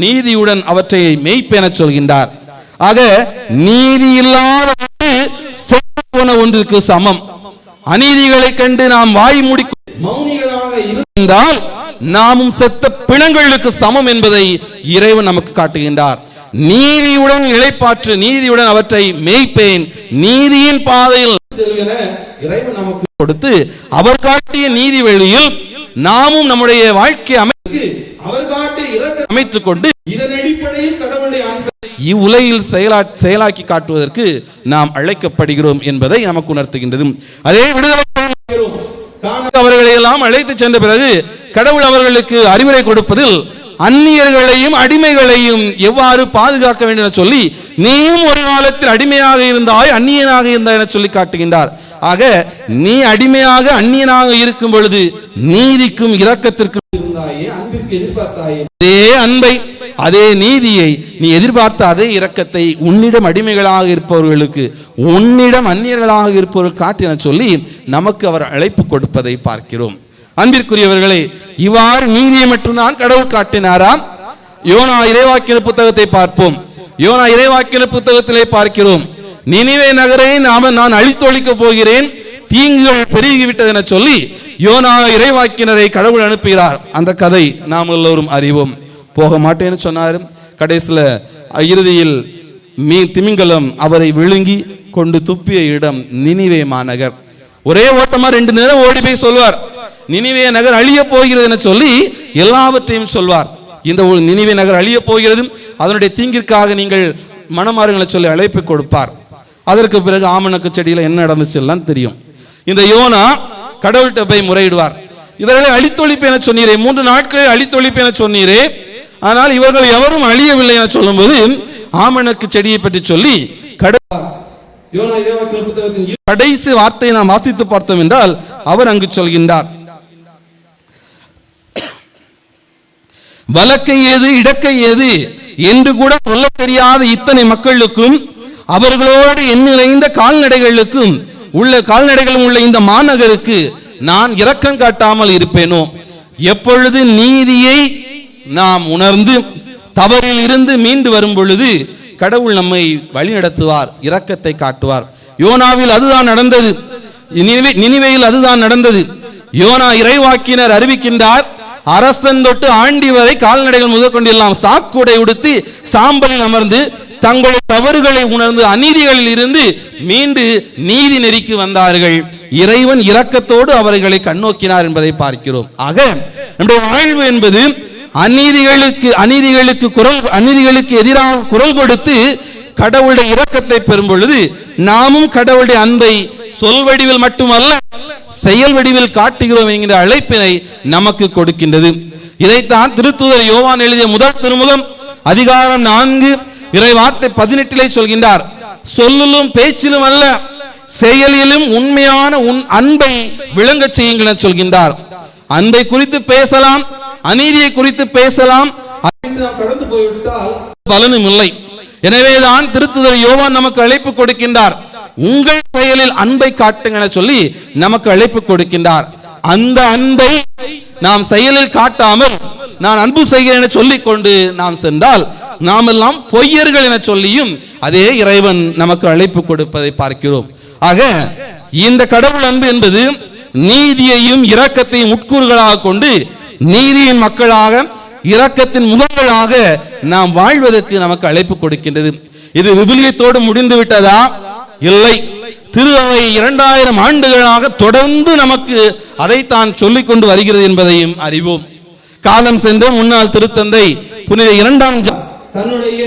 நீதியுடன் அவற்றை மேய்ப்பேன் என சொல்கின்றார். ஆக நீதி இல்லாத செத்து போன ஒன்றுக்கு சமம். அநீதிகளை கண்டு நாம் வாய் மூடி மௌனிகளாக இருந்தால் நாமும் செத்த பிணங்களுக்கு சமம் என்பதை இறைவன் நமக்கு காட்டுகின்றார். நீதியுடன் இளைப்பாற்று, நீதியுடன் அவற்றை மேய்ப்பேன், நீதியின் பாதையில் இறைவன் நமக்கு கொடுத்து அவர் காட்டிய நீதி வழியில் நாமும் நம்முடைய வாழ்க்கை அமைத்துக் கொண்டு இதன் அடிப்படையில் கடவுளுடைய இவ்வுலகில் செயலாக்கி காட்டுவதற்கு நாம் அழைக்கப்படுகிறோம் என்பதை நமக்கு உணர்த்துகின்றது. அதே விடுதலை அவர்களை எல்லாம் அழைத்து சென்ற பிறகு கடவுள் அவர்களுக்கு அறிவுரை கொடுப்பதில் அந்நியர்களையும் அடிமைகளையும் எவ்வாறு பாதுகாக்க வேண்டும் என சொல்லி, நீயும் ஒரு காலத்தில் அடிமையாக இருந்தாய், அந்நியனாக இருந்தாய் என சொல்லி காட்டுகின்றார். ஆக நீ அடிமையாக அந்நியனாக இருக்கும் பொழுது நீதிக்கும் இரக்கத்திற்கும் இருந்தாயே, அன்பிற்கு எதிர்பார்த்தாயே, அதே அன்பை அதே நீதியை, நீ எதிர்பார்த்த அதே இரக்கத்தை உன்னிடம் அடிமைகளாக இருப்பவர்களுக்கு, உன்னிடம் அந்நியர்களாக இருப்பவர்கள் காட்டின சொல்லி நமக்கு அவர் அழைப்பு கொடுப்பதை பார்க்கிறோம். அன்பிற்குரியவர்களே, இவ்வாறு நீதியை மட்டும்தான் கடவுள் காட்டினாராம். யோனா இறைவாக்கின புத்தகத்தை பார்ப்போம். யோனா இறைவாக்கின புத்தகத்திலே பார்க்கிறோம், நினிவே நகரை நான் அழித்தொழிக்க போகிறேன், தீங்குகள் பெருகிவிட்டது என சொல்லி யோனா இறைவாக்கினரை கடவுள் அனுப்புகிறார். அந்த கதை நாம் எல்லோரும் அறிவோம். போக மாட்டேன்னு சொன்னார். கடைசியில் இறுதியில் திமிங்கலம் அவரை விழுங்கி கொண்டு துப்பிய இடம் நினிவே மாநகர். ஒரே ஓட்டமா 2 நேரம் ஓடி போய் சொல்வார், நினிவே நகர் அழிய போகிறது என சொல்லி எல்லாவற்றையும் சொல்வார். இந்த நினிவே நகர் அழிய போகிறது, அதனுடைய தீங்கிற்காக நீங்கள் மனமாறுங்களை சொல்லி அழைப்பு கொடுப்பார். அதற்கு பிறகு ஆமணக்கு செடியில் என்ன நடந்துச்சு எல்லாம் தெரியும். இந்த யோனா கடவுள்கிட்ட போய் முறையிடுவார். இவர்களை அழித்தொழிப்பு என சொன்னீரே, 3 நாட்களில் அழித்தொழிப்பு என சொன்னீரே, ஆனால் இவர்கள் எவரும் அழியவில்லை என சொல்லும்போது ஆமணக்கு செடியை பற்றி சொல்லி கடைசி வார்த்தையை நாம் வாசித்து பார்த்தோம் என்றால் அவர் அங்கு சொல்கின்றார், வலக்கை ஏது இடக்கை ஏது என்று கூட சொல்ல தெரியாத இத்தனை மக்களுக்கும் அவர்களோடு எண்ணிறைந்த கால்நடைகளுக்கும் உள்ள இந்த மாநகருக்கு நான் இரக்கம் காட்டாமல் இருப்பேனோ? எப்பொழுது நீதியை நாம் உணர்ந்து தவறில் இருந்து மீண்டு வரும் பொழுது கடவுள் நம்மை வழிநடத்துவார், இரக்கத்தை காட்டுவார். யோனாவில் அதுதான் நடந்தது, நினிவேயில் அதுதான் நடந்தது. யோனா இறைவாக்கினர் அறிவிக்கின்றார், அரசன் தொட்டு ஆண்டி வரை கால்நடைகள் முதற்கொண்டெல்லாம் சாக்குடை உடுத்தி சாம்பலில் அமர்ந்து தங்களுடைய தவறுகளை உணர்ந்து அநீதிகளில் இருந்து மீண்டு நீதி நெறிக்கு வந்தார்கள். இறைவன் இரக்கத்தோடு அவர்களை கண்ணோக்கினார் என்பதை பார்க்கிறோம். ஆக நம்முடைய வாழ்வு என்பது அநீதிகளுக்கு எதிராக குரல் கொடுத்து கடவுளுடைய இரக்கத்தை பெறும் பொழுது நாமும் கடவுளுடைய அன்பை சொல் வடிவில் மட்டுமல்ல செயல் வடிவில் காட்டுகிறோம் என்கிற அழைப்பினை நமக்கு கொடுக்கின்றது. இதைத்தான் திருத்தூதர் யோவான் எழுதிய முதல் திருமுகம் அதிகாரம் 4 இறை வார்த்தை 18 சொல்கின்றார், சொல்லிலும் பேச்சிலும் அல்ல செயலிலும் உண்மையான அன்பை விளங்க செய்யுங்கள் என சொல்கின்றார். அன்பை குறித்து பேசலாம், அநீதியை குறித்து பேசலாம், கடந்து போய்விட்டால் பலனும் இல்லை. எனவேதான் திருத்தூதர் யோவான் நமக்கு அழைப்பு கொடுக்கின்றார், உங்கள் செயலில் அன்பை காட்டுங்க என சொல்லி நமக்கு அழைப்பு கொடுக்கின்றார். அந்த அன்பை நாம் செயலில் காட்டாமல் நான் அன்பு செய்கிறேன் என சொல்லிக் கொண்டு நாம் சென்றால் நாம் எல்லாம் பொய்யர்கள் என சொல்லியும் அதே இறைவன் நமக்கு அழைப்பு கொடுப்பதை பார்க்கிறோம். ஆக இந்த கடவுள் அன்பு என்பது நீதியையும் இரக்கத்தையும் உட்கூறுகளாக கொண்டு நீதியின் மக்களாக இரக்கத்தின் முகங்களாக நாம் வாழ்வதற்கு நமக்கு அழைப்பு கொடுக்கின்றது. இது விவிலியத்தோடு முடிந்து விட்டதா? இல்லை. திரு அவை 2000 ஆண்டுகளாக தொடர்ந்து நமக்கு அதைத்தான் சொல்லிக் கொண்டு வருகிறது என்பதையும் அறிவோம். காலம் சென்ற முன்னாள் திருத்தந்தை புனித 2ஆம் தன்னுடைய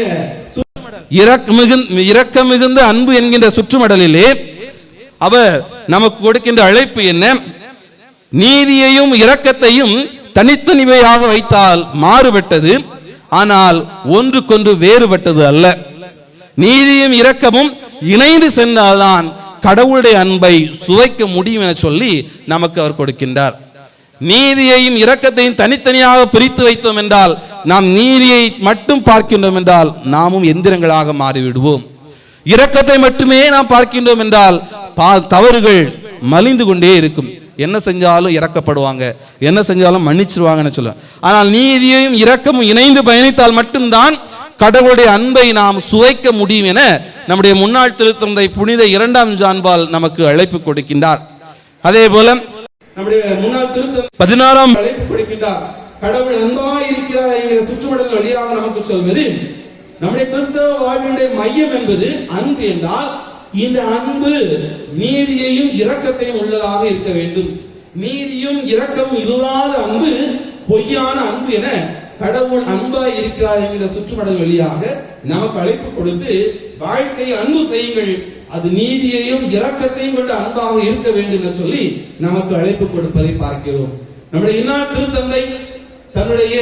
இரக்க மிகுந்த அன்பு என்கின்ற சுற்றுமடலிலே அவர் நமக்கு கொடுக்கின்ற அழைப்பு என்ன? நீதியையும் இரக்கத்தையும் தனித்தனிமையாக வைத்தால் மாறுபட்டது, ஆனால் ஒன்றுக்கொன்று வேறுபட்டது அல்ல. நீதியும் இரக்கமும் இணைந்து சென்றால்தான் கடவுளுடைய அன்பை சுவைக்க முடியும் என சொல்லி நமக்கு அவர் கொடுக்கின்றார். நீதியையும் இரக்கத்தையும் தனித்தனியாக பிரித்து வைத்தோம் என்றால், நாம் நீதியை மட்டும் பார்க்கின்றோம் என்றால் நாமும் எந்திரங்களாக மாறிவிடுவோம். இரக்கத்தை மட்டுமே நாம் பார்க்கின்றோம் என்றால் தவறுகள் மலிந்து கொண்டே இருக்கும். என்ன செஞ்சாலும் இறக்கப்படுவாங்க, என்ன செஞ்சாலும் மன்னிச்சிருவாங்கன்னு சொல்லுவாங்க. ஆனால் நீதியையும் இரக்கமும் இணைந்து பயணித்தால் மட்டும்தான் கடவுளுடைய அன்பை நாம் சுவைக்க முடியும் என நம்முடைய முன்னாள் திருத்தந்தை புனித 2ஆம் ஜான்பால் நமக்கு அழைப்பு கொடுக்கின்றார். அதே போல நம்முடைய முன்னாள் திருத்தந்தை 16ஆம் அழைப்பு கொடுக்கின்றார். கடவுள் அன்பாய் இருக்கிறார் என்கிற சுற்றுமடல் வழியாக நமக்கு சொல்வது, நம்முடைய கிறிஸ்தவ வாழ்வினுடைய மையம் என்பது அன்பு என்றால் இந்த அன்பு நீதியையும் இரக்கத்தையும் உள்ளதாக இருக்க வேண்டும். நீதியும் இரக்கமும் இல்லாத அன்பு பொய்யான அன்பு என கடவுள் அன்பாய் இருக்கிறார் என்கிற சுற்றுமடல் வழியாக நமக்கு அழைப்பு கொடுத்து வாழ்க்கையை அன்பு செய்யுங்கள், அது நீதியையும் இரக்கத்தையும் கொண்டு அன்பாக இருக்க வேண்டும் என சொல்லி நமக்கு அழைப்பு கொடுப்பதை பார்க்கிறோம். நம்முடைய இன்னார் திருத்தந்தை தன்னுடைய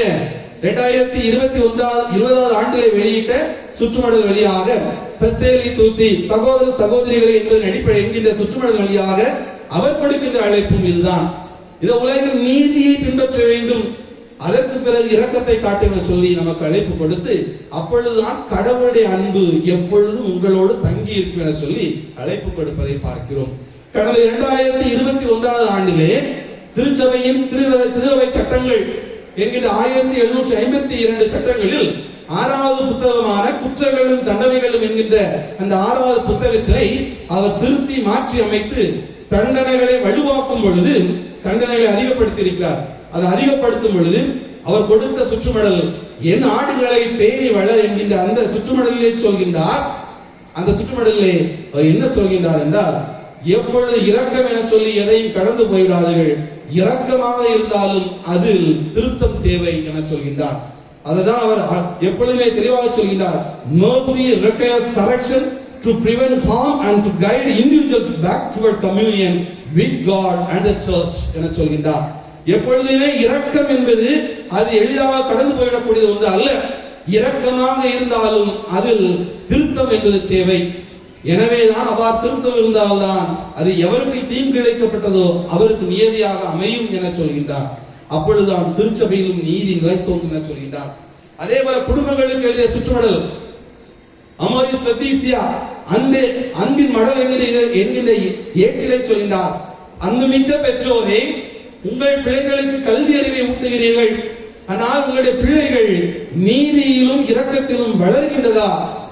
2020 ஆண்டிலே வெளியிட்ட சுற்றுமடல் வழியாக பெத்தேலி தூத்தி சகோதர சகோதரிகளை என்பதன் அடிப்படை என்கின்ற சுற்றுமடல் வழியாக அவர் கொடுக்கின்ற அழைப்பும் இதுதான். இந்த உலகில் நீதியை பின்பற்ற வேண்டும், அதற்கு பிறகு இரக்கத்தை காட்டுங்கள் சொல்லி நமக்கு அழைப்பு கொடுத்து, அப்பொழுதுதான் கடவுளுடைய அன்பு எப்பொழுதும் உங்களோடு தங்கி இருக்கும் என சொல்லி அழைப்பு கொடுப்பதை பார்க்கிறோம். கடந்த 2021 ஆண்டிலே திருச்சபையின் திருவை சட்டங்கள் என்கிற 1752 சட்டங்களில் 6வது புத்தகமான குற்றங்களும் தண்டனைகளும் என்கின்ற அந்த 6வது புத்தகத்தினை அவர் திருத்தி மாற்றி அமைத்து தண்டனைகளை வலுவாக்கும் பொழுது தண்டனைகளை அதிகப்படுத்தி இருக்கிறார். அதை அதிகப்படுத்தும் பொழுது அவர் கொடுத்த சுற்றுமடல் என் ஆடுகளை பேணி வளர் என்கின்ற அந்த சுற்றுமடலிலே சொல்கின்றார். அந்த சுற்றுமடலிலே அவர் என்ன சொல்கின்றார் என்றால், எப்பொழுது இரக்கம் என சொல்லி எதையும் கடந்து போய்விடாதீர்கள், இரக்கமாக இருந்தாலும் அதில் திருத்தம் தேவை என சொல்கின்றார். அதுதான் அவர் எப்பொழுதுமே தெளிவாக சொல்கின்றார். Mercy requires correction to prevent harm and to guide individuals back toward communion with God and the church என சொல்கின்றார். எப்பொழுதுமே இரக்கம் என்பது அது எளிதாக கடந்து போயிடக்கூடியது ஒன்று அல்ல. இரக்கமாக இருந்தாலும் அதில் திருத்தம் என்பது தேவை. எனவேதான் அவ்வாறு திருத்தம் இருந்தால்தான் அது எவருக்கு தீங்கு இழைக்கப்பட்டதோ அவருக்கு நியதியாக அமையும் என சொல்கின்றார். அப்பொழுதுதான் திருச்சபையிலும் நீதி நிலைத்தோங்கும் என சொல்கின்றார். அதே போல குடும்பங்களுக்கு எழுதிய சுற்றுமடல் அமோரிஸ் லத்தீசியா அன்பின் மடல் என்கின்ற ஏட்டிலே சொல்கின்றார். அன்புமிக்க பெற்றோரே, உங்கள் பிள்ளைகளுக்கு கல்வி அறிவை ஊட்டுகிறீர்கள், ஆனால் உங்களுடைய பிள்ளைகள் நீதியிலும் இரக்கத்திலும் வளர்கின்றதா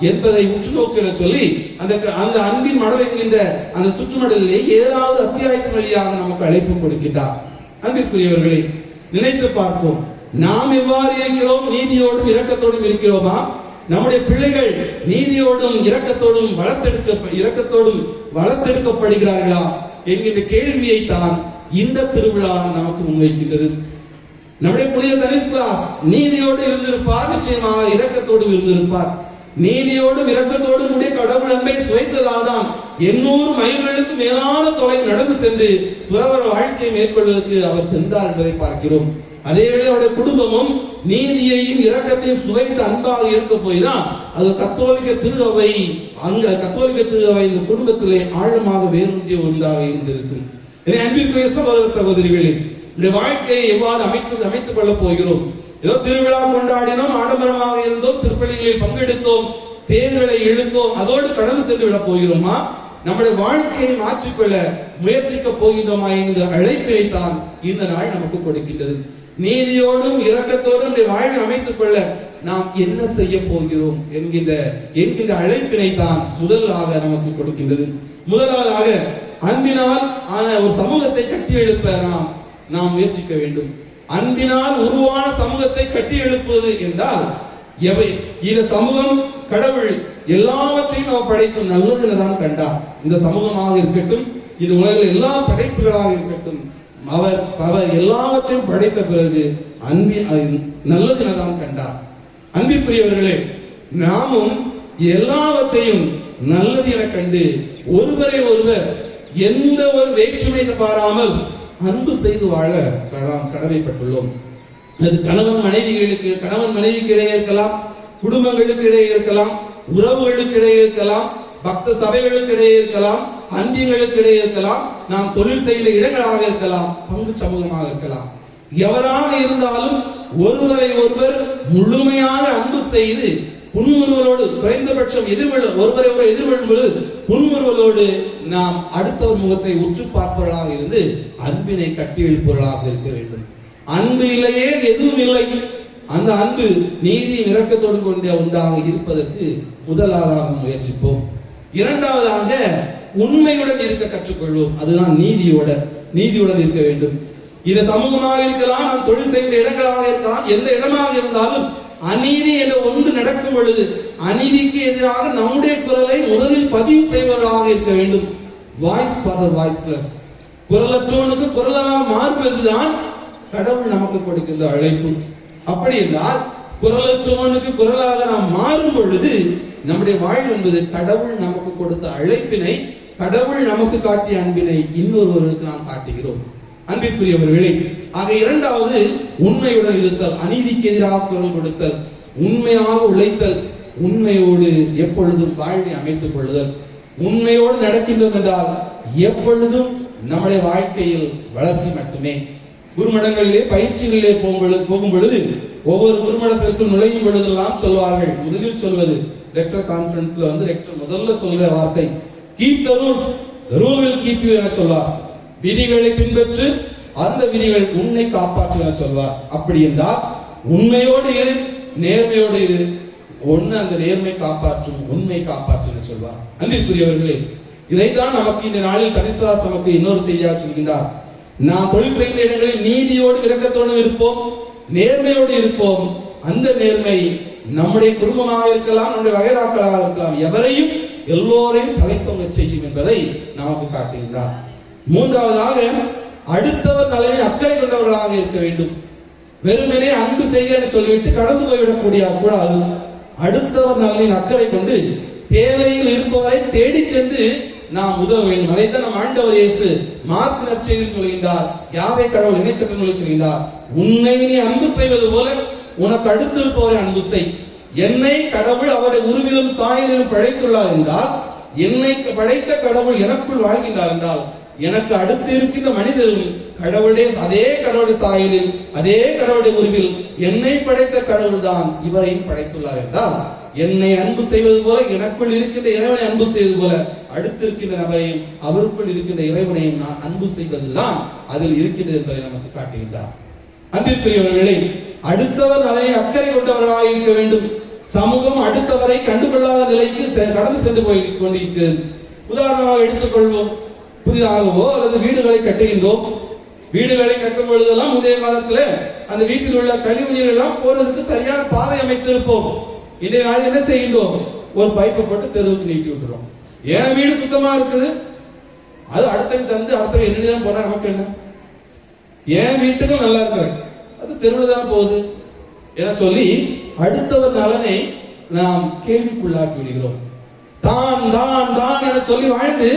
என்பதை உற்று நோக்க சொல்லி அந்த அன்பின் மடல் என்கின்ற அந்த சுற்றுமடலிலே 7வது அத்தியாயத்தின் வழியாக நமக்கு அழைப்பு கொடுக்கின்றார். அன்பிற்குரியவர்களை நினைத்து பார்ப்போம். நாம் எவ்வாறு இருக்கிறோம்? நீதியோடும் இரக்கத்தோடும் இருக்கிறோமா? நம்முடைய பிள்ளைகள் நீதியோடும் இரக்கத்தோடும் வளர்த்தெடுக்கப்படுகிறார்களா என்கின்ற கேள்வியை தான் இந்த திருவிழா நமக்கு முன்வைக்கின்றது. நம்முடைய புனித தனிஸ்லாஸ் நீதியோடு இருந்திருப்பார், நிச்சயமாக இரக்கத்தோடு இருந்திருப்பார். நீதியோடும் இரக்கத்தோடும் கூடிய கடவுள் அன்பை சுவைத்ததால் தான் 800 மைல்களுக்கு மேலான தொலை நடந்து சென்று துறவர வாழ்க்கையை மேற்கொள்வதற்கு அவர் சென்றார் என்பதை பார்க்கிறோம். அதேவேளை அவருடைய குடும்பமும் நீதியையும் இரக்கத்தையும் சுவைத்த அன்பாக இருக்க போய்தான் அது கத்தோலிக்க திருவை இந்த குடும்பத்திலே ஆழமாக வேரூன்றிய ஒன்றாக இருந்திருக்கும். அன்பிற்குரிய சகோதர சகோதரிகளே, இந்த வாழ்க்கையை எவ்வாறு அமைத்துக் கொள்ளப் போகிறோம்? ஏதோ திருவிழா கொண்டாடினோம், ஆடம்பரமாக இருந்தோம், திருப்பலிகளில் பங்கெடுத்தோம், தேர்தலை இழுத்தோம், அதோடு கடந்து சென்று விட போகிறோமா? நம்முடைய வாழ்க்கையை மாற்றிக்கொள்ள முயற்சிக்க போகின்றோமா என்ற அழைப்பை தான் இந்த நாள் நமக்கு கொடுக்கின்றது. நீதியோடும் இரக்கத்தோடும் வாழ்வை அமைத்துக் கொள்ள நாம் என்ன செய்ய போகிறோம் என்கின்ற அழைப்பினை தான் முதலாக நமக்கு கொடுக்கின்றது. முதலாவதாக அன்பினால் ஒரு சமூகத்தை கட்டி எழுப்ப நாம் முயற்சிக்க வேண்டும். அன்பினால் உருவான சமூகத்தை கட்டி எழுப்புவது என்றால் இந்த சமூகம் கடவுள் எல்லாவற்றையும் அவர் படைத்தும் நல்லதுதான் கண்டார். இந்த சமூகமாக இருக்கட்டும், இது உலகில் எல்லா படைப்புகளாக இருக்கட்டும், அவர் எல்லாவற்றையும் படைத்த பிறகு நல்லதுதான் கண்டார். அன்பிற்குரியவர்களே, நாமும் எல்லாவற்றையும் நல்லது என கண்டு ஒருவரை ஒருவர் எந்த ஒரு வேற்றுமை பாராமல் அன்பு செய்து வாழ கடமைப்பட்டுள்ளோம். அது கணவன் மனைவிக்கு இடையே இருக்கலாம், குடும்பங்களுக்கு இடையே இருக்கலாம், உறவுகளுக்கு இடையே இருக்கலாம், பக்த சபைகளுக்கு இடையே இருக்கலாம், அன்பியங்களுக்கு இடையே இருக்கலாம், நாம் தொழில் செய்கிற இடங்களாக இருக்கலாம், பங்கு சமூகமாக இருக்கலாம். எவராக இருந்தாலும் ஒருவரை ஒருவர் முழுமையாக அன்பு செய்து புன்முறுவலோடு, குறைந்தபட்சம் ஒருவரை ஒருவர் எதிர்கொள்ளும் பொழுது புன்முறுவலோடு நாம் அடுத்தவர் முகத்தை உற்று பார்ப்பவர்களாக இருந்து அன்பினை கட்டி எழுப்பவர்களாக இருக்க வேண்டும். அன்பு இல்லையே எதுவும் இல்லை. அந்த அன்பு நீதி இரக்கத்தோடு கொண்ட ஒன்றாக இருப்பதற்கு முதலாவதாக முயற்சிப்போம். இரண்டாவதாக உண்மையுடன் இருக்க கற்றுக்கொள்வோம். அதுதான் நீதியுடன் இருக்க வேண்டும். இது சமூகமாக இருக்கலாம், நாம் தொழில் செய்கிற இடங்களாக இருக்கலாம், எந்த இடமாக இருந்தாலும் அநீதி என்ற ஒன்று நடக்கும் பொழுது அநீதிக்கு எதிராக நம்முடைய குரலை முதலில் பதிவு செய்வர்களாக இருக்க வேண்டும். வாய்ஸ் ஃபார் வாய்ஸ்லெஸ், குரலற்றோனுக்கு குரலாக மாறுவதுதான் கடவுள் நமக்கு கொடுக்கின்ற அழைப்பு. அப்படி என்றால் குரலற்றோனுக்கு குரலாக நாம் மாறும் பொழுது நம்முடைய வாழ்வு என்பது கடவுள் நமக்கு கொடுத்த அழைப்பினை, கடவுள் நமக்கு காட்டிய அன்பினை இன்னொருவருக்கு நாம் காட்டுகிறோம். அன்பிற்குரியவர்களே, ஆக இரண்டாவது உண்மையுடன் இருத்தல், அநீதிக்கு எதிராக குரல் கொடுத்தல், உண்மையாக உழைத்தல், உண்மையோடு எப்பொழுதும் வாழ்வை அமைத்துக் கொள்ளுதல். உண்மையோடு நடக்கின்றோம் என்றால் எப்பொழுதும் நம்முடைய வாழ்க்கையில் வளர்ச்சி மட்டுமே. குருமடங்களிலே பயிற்சிகளிலே போகும் பொழுது ஒவ்வொரு குருமடத்திற்கும் நுழையும் பொழுதெல்லாம் சொல்வார்கள். முதலில் சொல்வது ரெக்டர் கான்ஃபரன்ஸ்ல ரெக்டர் முதல்ல சொல்ற வார்த்தை keep the rules, the rule will keep you என சொல்வார். விதிகளை பின்பற்று, அந்த விதிகள் உன்னை காப்பாற்றும் என சொல்வார். அப்படி என்றால் உண்மையோடு இரு, நேர்மையோடு இரு, ஒன்னு அந்த நேர்மை காப்பாற்றும், உண்மை காப்பாற்றும் சொல்வார். அன்பிற்குரியவர்களே, இதைத்தான் நமக்கு இந்த நாளில் தனிஸ்தாஸ் நமக்கு இன்னொரு செய்தியாக சொல்கின்றார். நாம் தொழில் செய்கிற இடங்களில் நீதியோடு இரக்கத்தோடு இருப்போம், நேர்மையோடு இருப்போம். அந்த நேர்மை நம்முடைய குடும்பமாக இருக்கலாம், நம்முடைய வகைதாக்களாக இருக்கலாம், எவரையும் எல்லோரையும் தலைத்தொங்க செய்யும் என்பதை நமக்கு காட்டுகின்றார். மூன்றாவதாக அடுத்தவர் நலனில் அக்கறை கொண்டவர்களாக இருக்க வேண்டும். வெறுமனே அன்பு செய்ய சொல்லிவிட்டு கடந்து போய்விடக்கூடிய கூடாது. அடுத்தவர் நலனில் அக்கறை கொண்டு தேவையில் இருப்பவரை தேடி சென்று நாம் உதவ வேண்டும். அதைத்தான் நம் ஆண்டவர் இயேசு மார்க் நற்செய்தியில் சொல்கின்றார். யாவை கடவுள் இணைச்சட்டங்களில் சொல்கின்றார், உன்னை நீ அன்பு செய்வது போல உனக்கு அடுத்து இருப்பவரை அன்பு செய். என்னை கடவுள் அவருடைய உருவிலும் சாயலிலும் படைத்துள்ளார் என்றால், என்னை படைத்த கடவுள் எனக்குள் வாழ்கின்றார் என்றால், எனக்கு அடுத்து இருக்கின்ற மனிதரும் கடவுளுடைய அதே கடவுளுடைய சாயலில் அதே கடவுளுடைய உருவில் என்னை படைத்த கடவுள் தான் இவரையும் படைத்துள்ளார் என்றால், என்னை அன்பு செய்வது போல எனக்குள் இருக்கின்ற இறைவனை அன்பு செய்வது போல அடுத்து இருக்கின்ற நபரையும் அவருக்குள் இருக்கின்ற இறைவனையும் நான் அன்பு செய்வதுதான் அதில் இருக்கின்றது என்பதை நமக்கு காட்டுகின்றார். அன்பிற்குரியவர்களே, அடுத்தவர் நலனை அக்கறை கொண்டவர்களாக இருக்க வேண்டும். சமூகம் அடுத்தவரை கண்டுகொள்ளாத நிலைக்கு கடந்து சென்று போய் கொண்டிருக்கிறது. உதாரணமாக எடுத்துக்கொள்வோம், புதிதாகவோ அல்லது வீடுகளை கட்டுகின்றோம். வீடுகளை கட்டும் பொழுதெல்லாம் முந்தைய காலத்துல அந்த வீட்டில் உள்ள கழிவு நீர் எல்லாம் போறதுக்கு சரியான பாதை அமைத்திருப்போம். இன்றைய நாள் என்ன செய்கின்றோம், ஒரு பைப்பை போட்டு தெருவுக்கு நீட்டி விட்டுறோம். ஏன் வீடு சுத்தமா இருக்குது, அது அடுத்த தந்து அடுத்த என்னதான் போனா நமக்கு என்ன, ஏன் வீட்டுக்கும் நல்லா இருக்கிற அது தெருவில் தான் போகுது என சொல்லி அடுத்தவர் நலனை நாம் கேள்விக்குள்ளாக்கி விடுகிறோம். தான் தான் தான் என சொல்லி வாழ்ந்து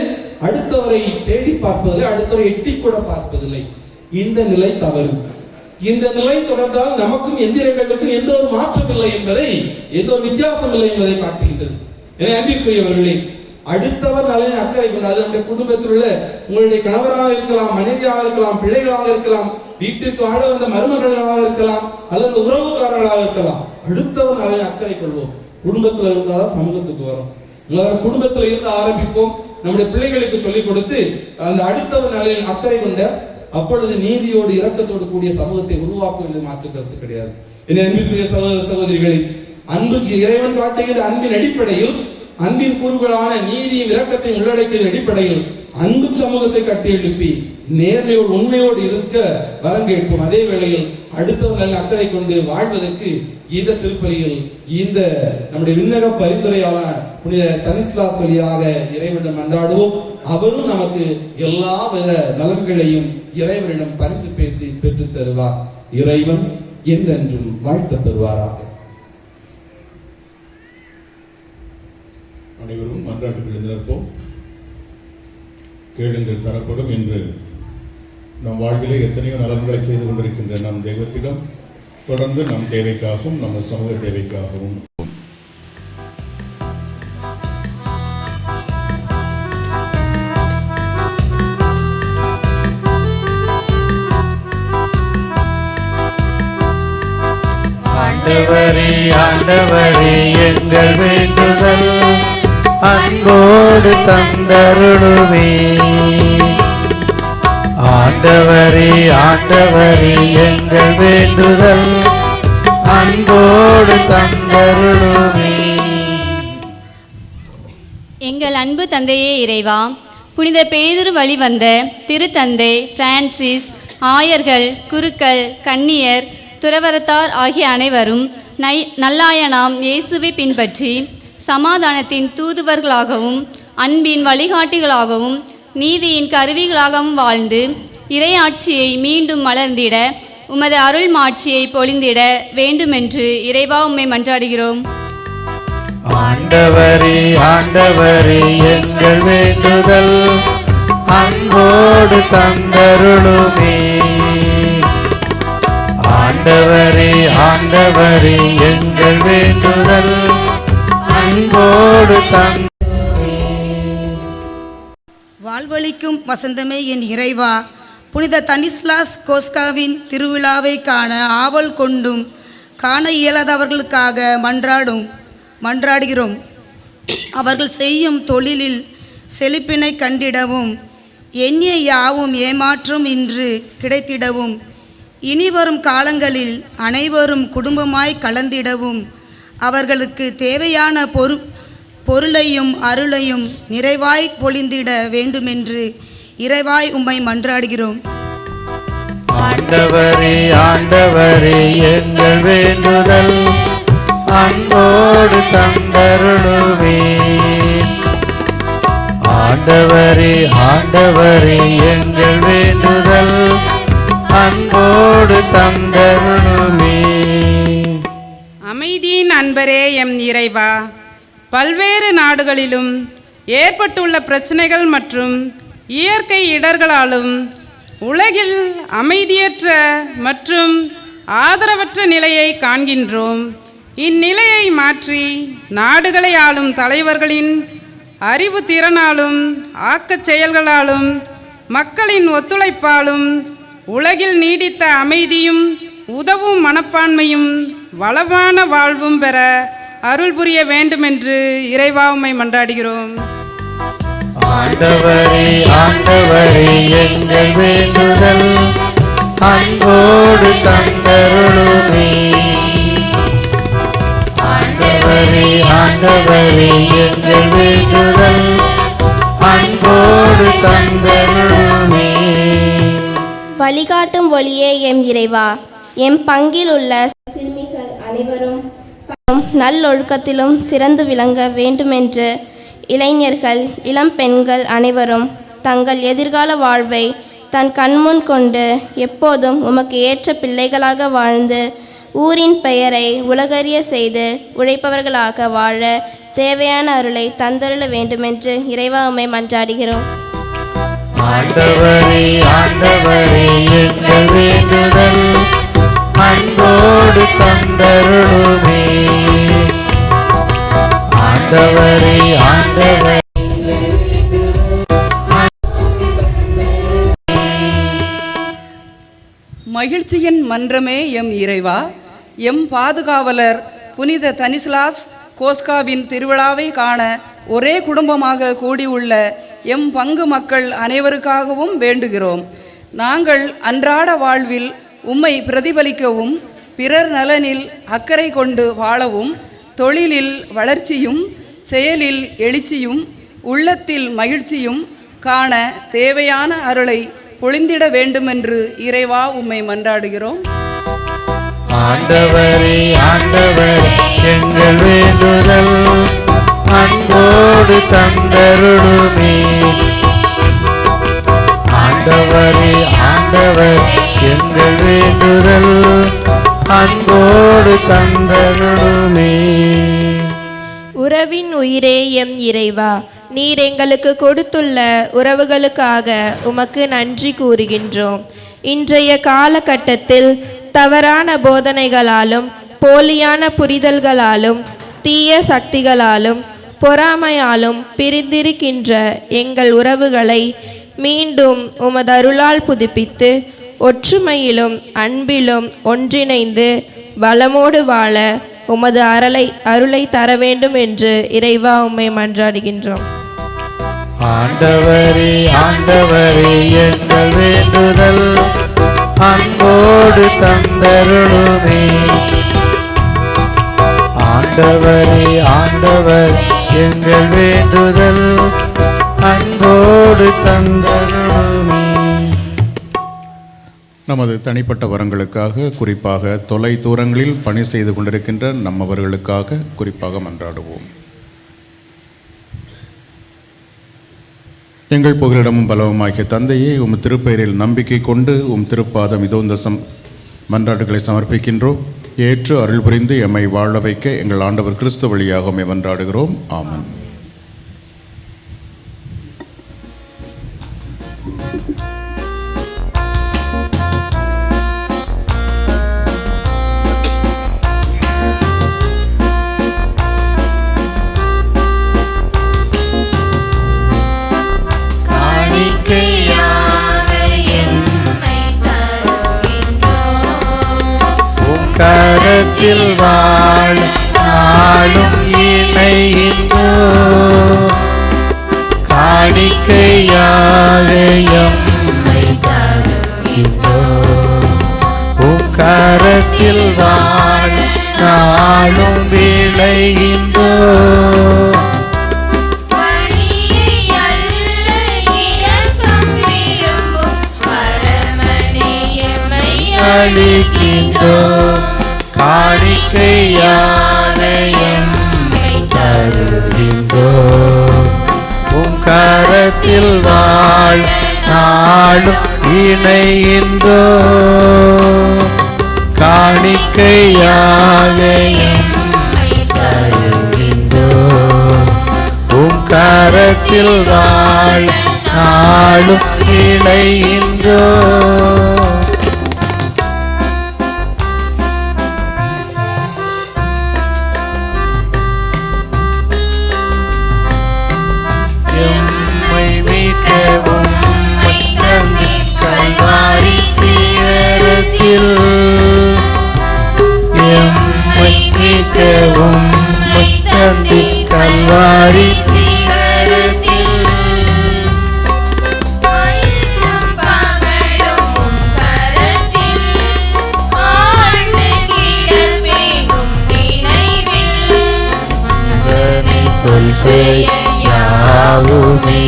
அடுத்தவரை தேடி பார்ப்பதில்லை, அடுத்தவரை எட்டி கூட பார்ப்பதில்லை. இந்த நிலை தவறு. இந்த நிலை தொடர்ந்தால் நமக்கும் எந்திரங்களுக்கும் எந்த ஒரு மாற்றம் இல்லை என்பதை, எந்த ஒரு வித்தியாசம் இல்லை என்பதை காட்டுகின்றது. எனவே அன்பிற்குரியவர்களே, அடுத்தவர் நலனில் அக்கறை கொண்டு, அது நம்முடைய குடும்பத்தில் உள்ள உங்களுடைய கணவராக இருக்கலாம், மனைவியாக இருக்கலாம், பிள்ளைகளாக இருக்கலாம், வீட்டிற்கு ஆள வந்த மருமகளாக இருக்கலாம், அல்லது உறவுக்காரர்களாக இருக்கலாம். அடுத்தவர் நலனில் அக்கறை கொள்வோம். குடும்பத்தில் இருந்தால்தான் சமூகத்துக்கு வரும். குடும்பத்தில் இருந்து ஆரம்பிப்போம். நம்முடைய பிள்ளைகளுக்கு சொல்லிக் கொடுத்து அந்த அடுத்தவர் நலனில் அக்கறை கொண்ட, அப்பொழுது நீதியோடு இரக்கத்தோடு கூடிய சமூகத்தை உருவாக்கும் என்று மாற்றுக்கிறது கிடையாது. என் அன்பிற்குரிய சகோதர சகோதரிகளில், அன்புக்கு இறைவன் காட்டுகிற அன்பின் அடிப்படையில், அன்பின் கூறுகளான நீதியும் இரக்கத்தையும் உள்ளடக்கிய அடிப்படையில் அன்பு சமூகத்தை கட்டி எழுப்பி நேர்மையோடு உண்மையோடு இருக்க வரம் கேட்போம். அதே வேளையில் அடுத்தவர்கள் அக்கறை கொண்டு வாழ்வதற்கு இந்த திருப்பலியில் இந்த நம்முடைய விண்ணக பரிந்துரையாளர் புனித தனிஸ்தாஸ் வழியாக இறைவனிடம் மன்றாடுவோம். அவரும் நமக்கு எல்லா வித நலன்களையும் இறைவனிடம் பரிந்து பேசி பெற்றுத் தருவார். இறைவன் என்றென்றும் வாழ்த்து பெறுவாராக. அனைவரும் மன்றாட்டுக்கு எழுந்திருப்போம். கேளுங்கள் தரப்படும் என்று நம் வாழ்விலே எத்தனையோ நலன்களை செய்து கொண்டிருக்கின்ற நம் தெய்வத்திடம் தொடர்ந்து நம் தேவைக்காகவும் நம்ம சமூக தேவைக்காகவும் ஆண்டவரே ஆண்டவரே எங்கள் வேண்டுதல் அன்போடு தந்தருளுமே. ஆண்டவரே ஆண்டவரே எங்கள் வேண்டுதல் அன்போடு தந்தருளுமே. எங்கள் அன்பு தந்தையே இறைவா, புனித பேதுரு வழி வந்த திருத்தந்தை பிரான்சிஸ், ஆயர்கள், குருக்கள், கன்னியர், துறவரத்தார் ஆகிய அனைவரும் நல்லாயனாம் இயேசுவை பின்பற்றி சமாதானத்தின் தூதுவர்களாகவும் அன்பின் வழிகாட்டிகளாகவும் நீதியின் கருவிகளாகவும் வாழ்ந்து இறையாட்சியை மீண்டும் மலர்ந்திட உமது அருள் மாட்சியை பொழிந்திட வேண்டுமென்று இறைவா உம்மை மன்றாடுகிறோம். ஆண்டவரே ஆண்டவரே எங்கள் வேண்டுதல் அன்போடு தந்தருளுமே. ஆண்டவரே ஆண்டவரே எங்கள் வேண்டுதல் அன்போடு வாழ்வளிக்கும் வசந்தமே என் இறைவா, புனித தனிஸ்லாஸ் கோஸ்காவின் திருவிழாவை காண ஆவல் கொண்டும் காண இயலாதவர்களுக்காக மன்றாடுகிறோம். அவர்கள் செய்யும் தொழிலில் செழிப்பினை கண்டிடவும் எண்ணிய யாவும் ஏமாற்றம் இன்று கிடைத்திடவும் இனிவரும் காலங்களில் அனைவரும் குடும்பமாய் கலந்திடவும் அவர்களுக்கு தேவையான பொருளையும் அருளையும் நிறைவாய் பொழிந்திட வேண்டுமென்று இறைவாய் உம்மை மன்றாடுகிறோம். ஆண்டவரே ஆண்டவரே எங்கள் வேண்டுதல் அன்போடு தந்தருளுவே. ஆண்டவரே ஆண்டவரே எங்கள் வேண்டுதல் அன்போடு தந்தருளுவே. அமைதியின் அன்பரே எம் இறைவா, பல்வேறு நாடுகளிலும் ஏற்பட்டுள்ள பிரச்சனைகள் மற்றும் இயற்கை இடர்களாலும் உலகில் அமைதியற்ற மற்றும் ஆதரவற்ற நிலையை காண்கின்றோம். இந்நிலையை மாற்றி நாடுகளை ஆளும் தலைவர்களின் அறிவு திறனாலும் ஆக்கச் செயல்களாலும் மக்களின் ஒத்துழைப்பாலும் உலகில் நீடித்த அமைதியும் உதவும் மனப்பான்மையும் வளமான வாழ்வும் பெற அருள் புரிய வேண்டுமென்று இறைவா உம்மை மன்றாடுகிறோம். ஆண்டவரே ஆண்டவரே எங்கள் வேண்டுதல் அன்போடு தந்தருளுமே. ஆண்டவரே ஆண்டவரே எங்கள் வேண்டுதல் அன்போடு தந்தருளுமே. வழிகாட்டும் ஒளியே எம் இறைவா, எம் பங்கில் உள்ள சிறுமிகள் அனைவரும் நல்லொழுக்கத்திலும் சிறந்து விளங்க வேண்டுமென்று இளைஞர்கள் இளம் பெண்கள் அனைவரும் தங்கள் எதிர்கால வாழ்வை தன் கண்முன் கொண்டு எப்போதும் உமக்கு ஏற்ற பிள்ளைகளாக வாழ்ந்து ஊரின் பெயரை உலகறிய செய்து உழைப்பவர்களாக வாழ தேவையான அருளை தந்தருள வேண்டுமென்று இறைவா உம்மை மன்றாடுகிறோம். ஆண்டவரே ஆண்டவரே எங்கள் வேண்டுதல் அன்போடு தந்தருளுமே. ஆண்டவரே ஆண்டவரே மகிழ்ச்சியின் மன்றமே எம் இறைவா, எம் பாதுகாவலர் புனித தனிஸ்லாஸ் கோஸ்காவின் திருவிழாவை காண ஒரே குடும்பமாக கூடியுள்ள எம் பங்கு மக்கள் அனைவருக்காகவும் வேண்டுகிறோம். நாங்கள் அன்றாட வாழ்வில் உம்மை பிரதிபலிக்கவும் பிறர் நலனில் அக்கறை கொண்டு வாழவும் தொழிலில் வளர்ச்சியும் செயலில் எழுச்சியும் உள்ளத்தில் மகிழ்ச்சியும் காண தேவையான அருளை பொழிந்திட வேண்டுமென்று இறைவா உம்மை மன்றாடுகிறோம். ஆண்டவரே ஆண்டவரே எங்கள் வேண்டுதல் அன்போடு தந்தருளுமே. ஆண்டவரே ஆண்டவரே எங்கள் வேண்டுதல் அன்போடு தந்தருளுமே. உறவின் உயிரே எம் இறைவா, நீர் எங்களுக்கு கொடுத்துள்ள உறவுகளுக்காக உமக்கு நன்றி கூறுகின்றோம். இன்றைய காலகட்டத்தில் தவறான போதனைகளாலும் போலியான புரிதல்களாலும் தீய சக்திகளாலும் பொறாமையாலும் பிரிந்திருக்கின்ற எங்கள் உறவுகளை மீண்டும் உமது அருளால் புதுப்பித்து ஒற்றுமையிலும் அன்பிலும் ஒன்றிணைந்து வளமோடு வாழ உமது அருளை தர வேண்டும் என்று இறைவா உம்மை மன்றாடுகின்றோம். ஆண்டவரே ஆண்டவரே எங்கள் வேண்டுதல் அன்போடு தந்தருளுமே. ஆண்டவரே ஆண்டவரே எங்கள் வேண்டுதல் அன்போடு தந்தருளுமே. நமது தனிப்பட்ட வரங்களுக்காக, குறிப்பாக தொலை தூரங்களில் பணி செய்து கொண்டிருக்கின்ற நம்மவர்களுக்காக குறிப்பாக மன்றாடுவோம். எங்கள் புகலிடமும் பலவுமாகிய தந்தையே, உம் திருப்பெயரில் நம்பிக்கை கொண்டு உம் திருப்பாதம் இதோ இந்த மன்றாடுகளை சமர்ப்பிக்கின்றோம். ஏற்று அருள் புரிந்து எம்மை வாழ வைக்க எங்கள் ஆண்டவர் கிறிஸ்து வழியாக உம்மை மன்றாடுகிறோம். ஆமென். காணிக்கையாக என் கரத்தில் வாழ நாளும் இணைகின்றோம். காணிக்கையாக எம்மை தருகின்றோம். உம் கரத்தில் வாழ நாளும் விளைகின்றோம். அளிக்கின்றோம். காணிக்கையாக எம்மை தருகின்றோம். உம் கரத்தில் வாழ் நாளும் இணைகின்றோம். காணிக்கையாக எம்மை தருகின்றோம். உம் கரத்தில் வாழ் நாளும் இணைகின்றோம். கல்வாரி சிகரத்தில் எம்மை மீட்கவும் தந்தி கல்வாரி சிகரத்தில் சொல் செய்யாவுமே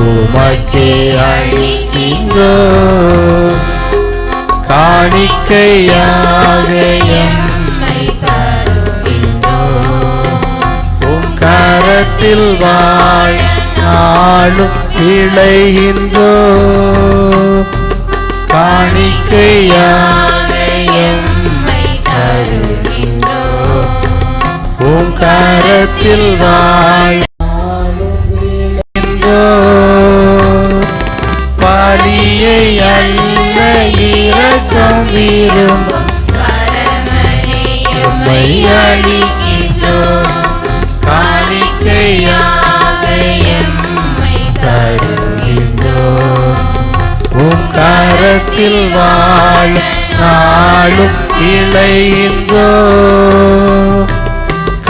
உமக்கே அளிக்கின்றோம். காணிக்கையாக எம்மை தருகின்றோம். உம் கரத்தில் வாழ் நாளும் விளைகின்றோம். காணிக்கையாக எம்மை தருகின்றோம். உம் கரத்தில் வாழ் பலியை அல்ல இரக்கம் விரும்பும் எம்மை அளிக்கின்றோம். காணிக்கையாக எம்மை தருகின்றோம். உம் கரத்தில் வாழ நாளும் விளைகின்றோம்.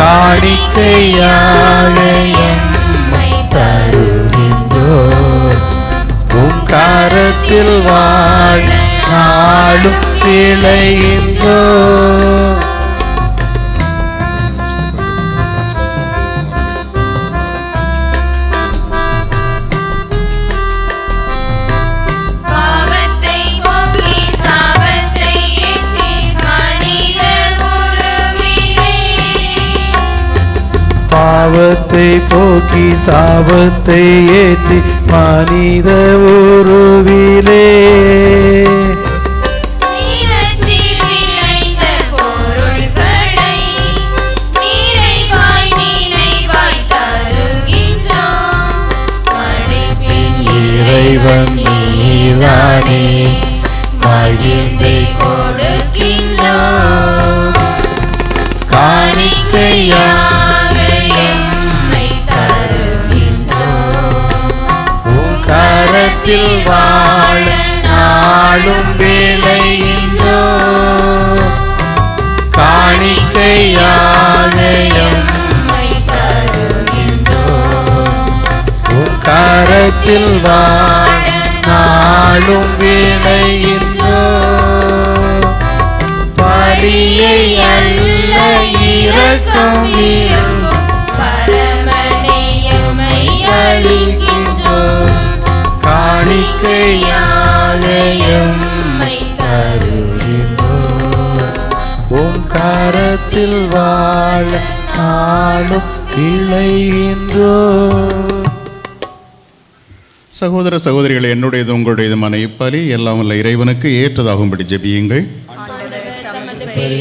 காணிக்கையாக எம்மை தருகின்றோம். உம் கரத்தில் வாழ நாளும் விளைகின்றோம். பாவத்தை போக்கி சாபத்தை ஏற்றி மனித உருவிலே இறைவன் நீதானே மகிழ்ந்தை கொடுக்கின்றோம். காணிக்கையாக எம்மை தருகின்றோம். உம் கரத்தில் வாழ நாளும் விளைகின்றோம். காணிக்கையாக எம்மை தருகின்றோம். உம் கரத்தில் வாழ நாளும் விளைகின்றோம். பலியை அல்ல இரக்கம் விரும்பும் பரமனை எம்மை அளிக்கின்றோம். காணிக்கையாக எம்மை தருகின்றோம். உம் கரத்தில் வாழ நாளும் விளைகின்றோம். சகோதர சகோதரிகளை, என்னுடையது உங்களுடையதுமான இப்பலி எல்லாம் வல்ல இறைவனுக்கு ஏற்றதாகும்படி ஜெபியுங்கள்.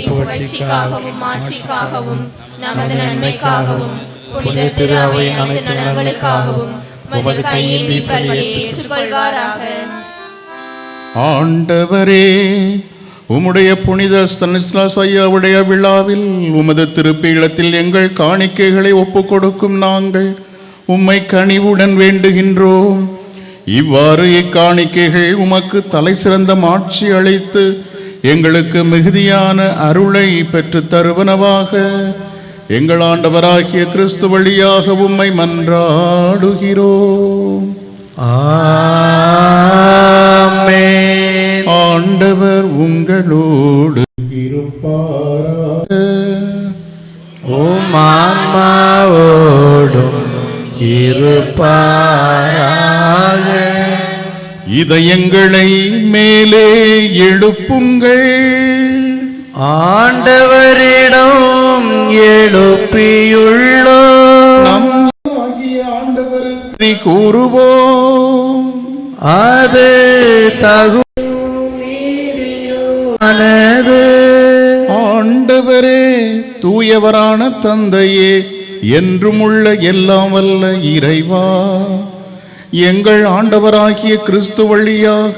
புகழ்ச்சிக்காகவும் ஆட்சிக்காகவும் நமது நன்மைக்காகவும் புனித திரு அவையின் அனைத்து நலன்களுக்காகவும் உமது கையேந்தி பலியை ஏற்றுக்கொள்வாராக. ஆண்டவரே, உம்முடைய புனித ஸ்தனிஸ்லாஸ் ஐயாவுடைய விழாவில் உமது திருப்பீடத்தில் எங்கள் காணிக்கைகளை ஒப்புக் கொடுக்கும் நாங்கள் உம்மை கனிவுடன் வேண்டுகின்றோம். இவ்வாறு இக்காணிக்கைகள் உமக்கு தலை சிறந்த மாட்சி அளித்து எங்களுக்கு மிகுதியான அருளை பெற்றுத் தருவனவாக எங்கள் ஆண்டவராகிய கிறிஸ்து வழியாக உம்மை மன்றாடுகிறோம். ஆமென். ஆண்டவர் உங்களோடு இருப்பாராக. உம் ஆன்மாவோடும் இருப்பாராக. இதயங்களை மேலே எழுப்புங்கள். ஆண்டவரிடம் எழுப்பியுள்ளோம். நம் ஆண்டவருக்கு கூறுவோம். அது தகுதியானது. ஆண்டவரே, தூயவரான தந்தையே, என்றும் உள்ள எல்லாம் வல்ல இறைவா, எங்கள் ஆண்டவராகிய கிறிஸ்து வழியாக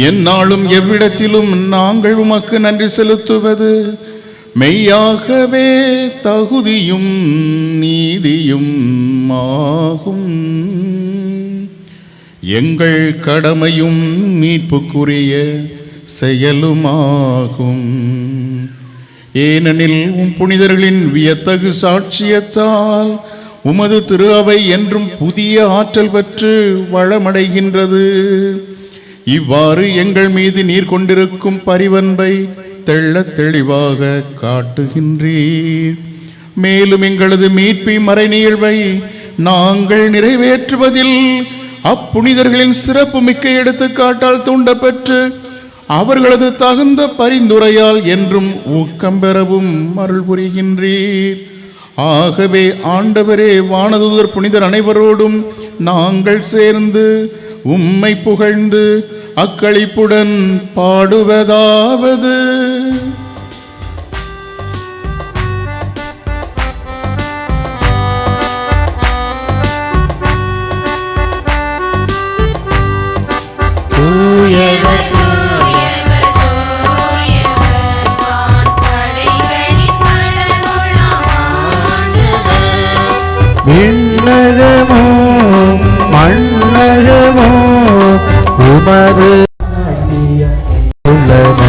எந்நாளும் எவ்விடத்திலும் நாங்கள் உமக்கு நன்றி செலுத்துவது மெய்யாகவே தகுதியும் நீதியும் ஆகும். எங்கள் கடமையும் மீட்புக்குரிய செயலுமாகும். ஏனெனில் புனிதர்களின் வியத்தகு சாட்சியத்தால் உமது திரு அவை என்றும் புதிய ஆற்றல் பெற்று வளமடைகின்றது. இவ்வாறு எங்கள் மீது நீர் கொண்டிருக்கும் பரிவன்பை தெள்ளத் தெளிவாக காட்டுகின்றீர். மேலும் எங்களது மீட்பை மறைநீழ்வை நாங்கள் நிறைவேற்றுவதில் அப்புனிதர்களின் சிறப்பு மிக்க எடுத்துக்காட்டால் தூண்டப்பெற்று அவர்களது தகுந்த பரிந்துரையால் என்றும் ஊக்கம் பெறவும் அருள் புரிகின்றீர். ஆகவே ஆண்டவரே, வானதூதர் புனிதர் அனைவரோடும் நாங்கள் சேர்ந்து உம்மை புகழ்ந்து அக்களிப்புடன் பாடுவதாவது: விண்ணகமோ மண்ணகமோ உமது உள்ளன.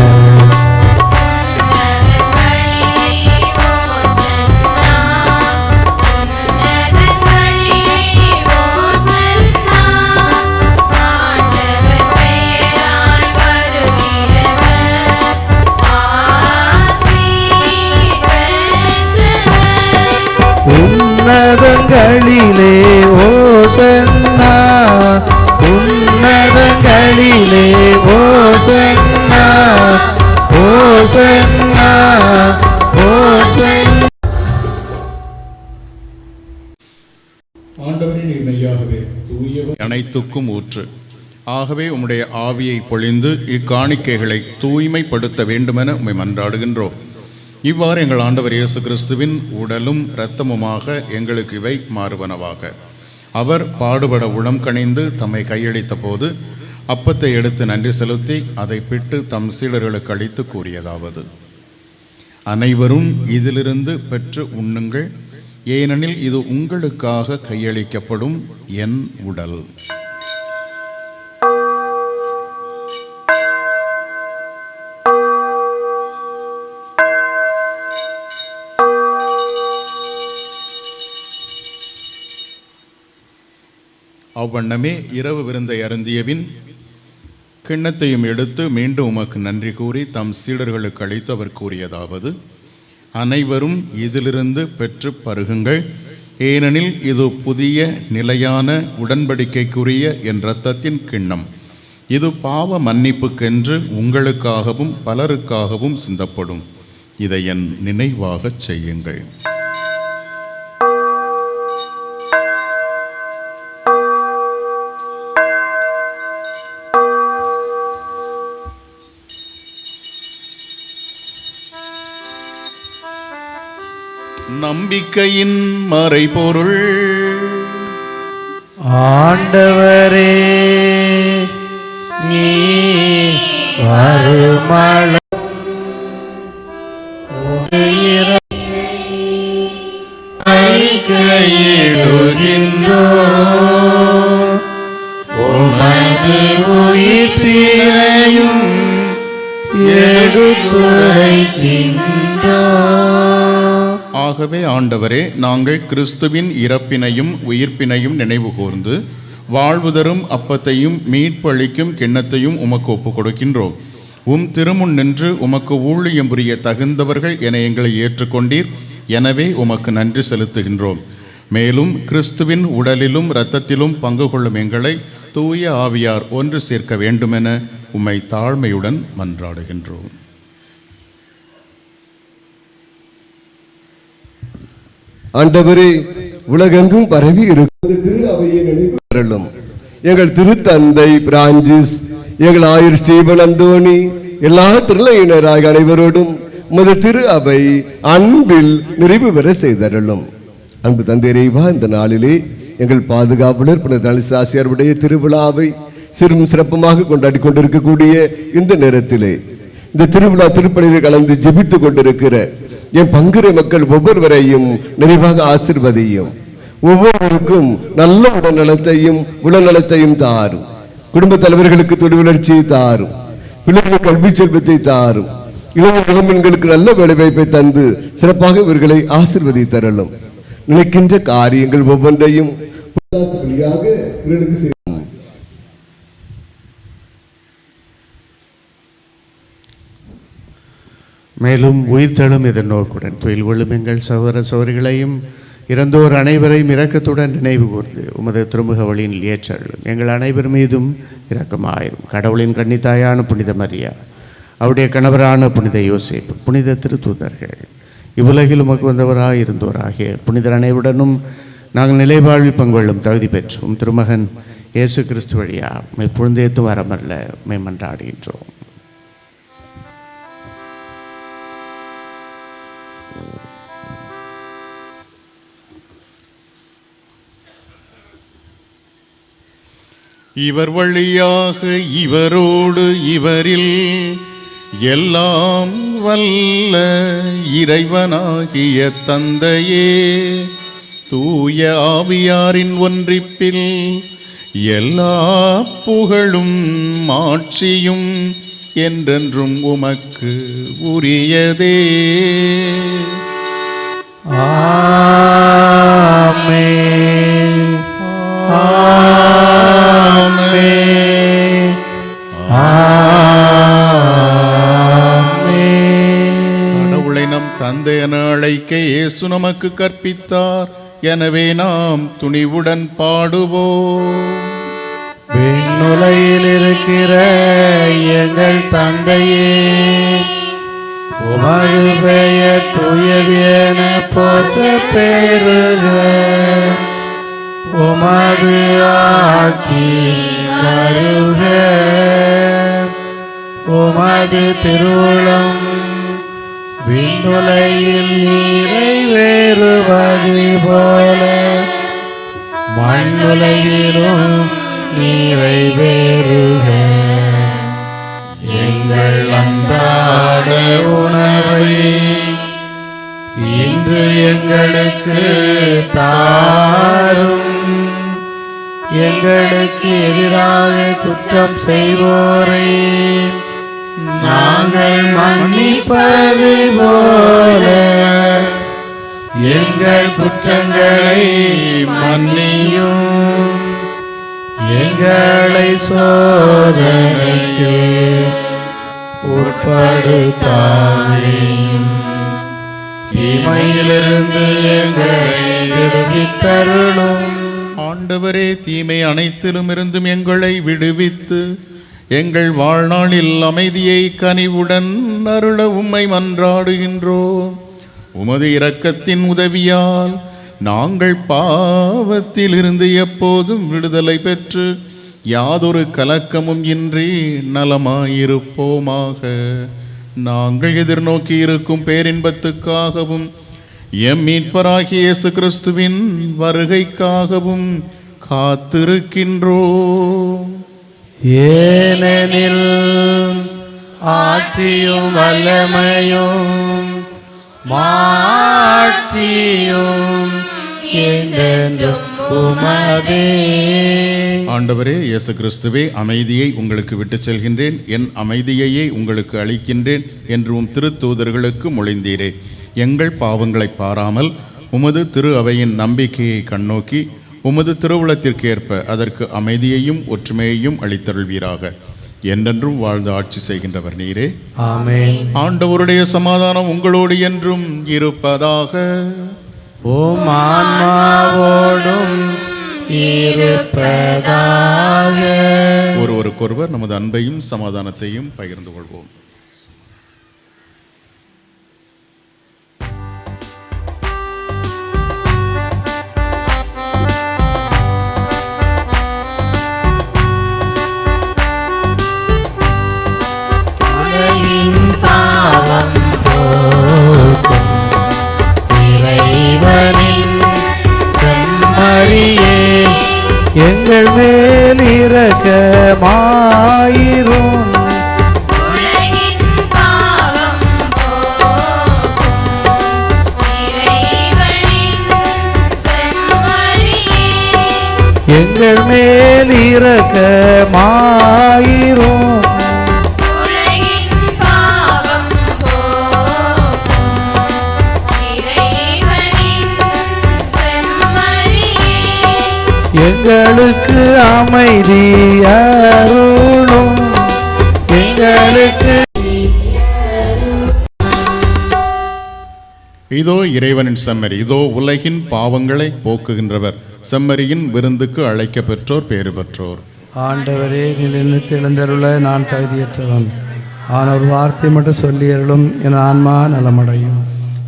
உன்னதங்களிலே ஓசன்னா, உன்னதங்களிலே ஓசன்னா, ஓசன்னா, ஓசன்னா. ஆண்டவரே, நீர் மெய்யாகவே தூயவர், அனைத்துக்கும் ஊற்று. ஆகவே உம்முடைய ஆவியை பொழிந்து இக்காணிக்கைகளை தூய்மைப்படுத்த வேண்டுமென உம்மை மன்றாடுகின்றோம். இவ்வாறு எங்கள் ஆண்டவர் இயேசு கிறிஸ்துவின் உடலும் இரத்தமுமாக எங்களுக்கு இவை மாறுவனவாக. அவர் பாடுபட உளம் கனிந்து தம்மை கையளித்த போது அப்பத்தை எடுத்து நன்றி செலுத்தி அதை பிட்டு தம் சீடர்களுக்கு அளித்து கூறியதாவது: அனைவரும் இதிலிருந்து பெற்று உண்ணுங்கள், ஏனெனில் இது உங்களுக்காக கையளிக்கப்படும் என் உடல். அவ்வண்ணமே இரவு விருந்தை அருந்தியபின் கிண்ணத்தையும் எடுத்து மீண்டும் உமக்கு நன்றி கூறி தம் சீடர்களுக்கு அளித்து அவர் கூறியதாவது: அனைவரும் இதிலிருந்து பெற்று பருகுங்கள், ஏனெனில் இது புதிய நிலையான உடன்படிக்கைக்குரிய என் இரத்தத்தின் கிண்ணம். இது பாவ மன்னிப்புக்கென்று உங்களுக்காகவும் பலருக்காகவும் சிந்தப்படும். இதை என் நினைவாகச் செய்யுங்கள். நம்பிக்கையின் மறைபொருள். ஆண்டவரே, நீ வருமள உமது உயிர்ப்பினையும் எடுத்துரைக்கின்றோம். ஆகவே ஆண்டவரே, நாங்கள் கிறிஸ்துவின் இறப்பினையும் உயிர்ப்பினையும் நினைவு கூர்ந்து வாழ்வு தரும் அப்பத்தையும் மீட்பு அளிக்கும் கிண்ணத்தையும் உமக்கு ஒப்புக் கொடுக்கின்றோம். உம் திருமுன் நின்று உமக்கு ஊழியம் புரிய தகுந்தவர்கள் என எங்களை ஏற்றுக்கொண்டீர். எனவே உமக்கு நன்றி செலுத்துகின்றோம். மேலும் கிறிஸ்துவின் உடலிலும் இரத்தத்திலும் பங்கு கொள்ளும் எங்களை தூய ஆவியார் ஒன்று சேர்க்க வேண்டுமென உம்மை தாழ்மையுடன் மன்றாடுகின்றோம். ஆண்டவரே, உலகெங்கும் பரவி இருக்கும் திரு அவையை நினைவு எங்கள் திருத்தந்தை பிரான்சிஸ், எங்கள் ஆயர் ஸ்டீபன் அந்தோணி, எல்லா திருநயினராக அனைவரோடும் உமது திரு அவை அன்பில் நிறைவு பெற செய்தருளும். அன்பு தந்தை இறைவா, இந்த நாளிலே எங்கள் பாதுகாவலர் புனித தனிஸ்தாசியாருடைய திருவிழாவை சிறும் சிறப்புமாக கொண்டாடி கொண்டிருக்கக்கூடிய இந்த நேரத்திலே இந்த திருவிழா திருப்பணியில் கலந்து ஜெபித்துக் கொண்டிருக்கிற என் பங்குரை மக்கள் ஒவ்வொருவரையும் நிறைவாக ஆசீர்வதியும். ஒவ்வொருவருக்கும் நல்ல உடல்நலத்தையும் உடல்நலத்தையும் தாரும். குடும்ப தலைவர்களுக்கு தொழில் வளர்ச்சியை தாரும். பிள்ளைகளுக்கு கல்வி செல்வத்தை தாரும். இளைஞர்களுக்கு நல்ல வேலைவாய்ப்பை தந்து சிறப்பாக இவர்களை ஆசீர்வதித்தரலும். நினைக்கின்ற காரியங்கள் ஒவ்வொன்றையும் மேலும் உயிர்த்தெழும் எதிர்நோக்குடன் துயில் கொள்ளும் எங்கள் சகோதர சகோதரிகளையும் இறந்தோர் அனைவரையும் இரக்கத்துடன் நினைவு கூர்ந்து உமது திருமுக வழியில் ஏற்றருளும். எங்கள் அனைவர் மீதும் இரக்கமாயிரும். கடவுளின் கன்னித்தாயான புனித மரியா, அவருடைய கணவரான புனித யோசேப்பு, புனித திருத்தூதர்கள், இவ்வுலகில் உமக்கு வந்தவராக இருந்தோராகிய புனிதர் அனைவருடனும் நாங்கள் நிலைவாழ்வில் பங்கொள்ளும் தகுதி பெற்றோம். திருமகன் இயேசு கிறிஸ்து வழியா மெய்ப்புழுந்தேத்து வரமல்ல மேமன்றாடுகின்றோம். இவர் வழியாக இவரோடு இவரில் எல்லாம் வல்ல இறைவனாகிய தந்தையே, தூய ஆவியாரின் ஒன்றிப்பில் எல்லா புகழும் ஆட்சியும் என்றென்றும் உமக்கு உரியதே. ஆமென். ஆமென். கடவுளை நம் தந்தை என அழைக்க இயேசு நமக்கு கற்பித்தார். எனவே நாம் துணிவுடன் பாடுவோம். விண்ணுலகில் இருக்கிற எங்கள் தந்தையே, உமது பெயர் தூயது என போற்ற பெறுக. உமது ஆட்சி வருக. உமது திருவுளம் விண்ணுலகில் நிறைவேறுவது போல மண்ணுலகிலும் நிறைவேறுக. எங்கள் அன்றாட உணவை இன்று எங்களுக்கு தாரும். எங்களுக்கு எதிராக குற்றம் செய்வோரை நாங்கள் மன்னிப்பது போல எங்கள் குற்றங்களை மன்னியும். எங்களை சோதனைக்கு உட்படுத்தாதேயும், தீமையிலிருந்து எங்களை விடுவித்தருளும். ஆண்டவரே, தீமை அனைத்திலும் இருந்தும் எங்களை விடுவித்து எங்கள் வாழ்நாளில் அமைதியை கனிவுடன் அருள உம்மை மன்றாடுகின்றோம். உமது இரக்கத்தின் உதவியால் நாங்கள் பாவத்தில் இருந்து எப்போதும் விடுதலை பெற்று யாதொரு கலக்கமும் இன்றி நலமாயிருப்போமாக. நாங்கள் எதிர்நோக்கி இருக்கும் பேரின்பத்துக்காகவும் எம் மீட்பராகிய இயேசு கிறிஸ்துவின் வருகைக்காகவும் காத்திருக்கின்றோம். ஏனெனில் ஆட்சியும் வல்லமையும் மாட்சியும் என்றென்றும் உமதே. ஆண்டவரே இயேசு கிறிஸ்துவே, அமைதியை உங்களுக்கு விட்டு செல்கின்றேன், என் அமைதியையே உங்களுக்கு அளிக்கின்றேன் என்று உம் திருத்தூதர்களுக்கு மொழிந்தீரே. எங்கள் பாவங்களை பாராமல் உமது திரு அவையின் நம்பிக்கையை கண்ணோக்கி உமது திருவுளத்திற்கேற்ப அதற்கு அமைதியையும் ஒற்றுமையையும் அளித்தருள்வீராக. என்றென்றும் வாழ்ந்து ஆட்சி செய்கின்றவர் நீரே. ஆமென். ஆண்டவருடைய சமாதானம் உங்களோடு என்றும் இருப்பதாக. உம் ஆன்மாவோடும் இருப்பதாக. ஒருவருக்கொருவர் நமது அன்பையும் சமாதானத்தையும் பகிர்ந்து கொள்வோம். உலகின் பாவம் போக்கும் இறைவனின் செம்மறியே, எங்கள் மேல் இரக்கமாயிரும். உலகின் பாவம் போக்கும் இறைவனின் செம்மறியே, எங்கள் மேல் இரக்கமாயிரும். உலகின் பாவம் போக்கும் இறைவனின் செம்மறியே, எங்களுக்கு அமைதி அருளும். எங்களுக்கு இதோ இறைவனின் செம்மறி, இதோ உலகின் பாவங்களை போக்குகின்றவர். செம்மறியின் விருந்துக்கு அழைக்க பெற்றோர் பேறு பெற்றோர். ஆண்டவரே, நிலைநிறுத்தி எழுந்தருள நான் தகுதியற்றவன். ஆனால் ஒரு வார்த்தை மட்டும் சொல்லியருளும், என் ஆன்மா நலமடையும்.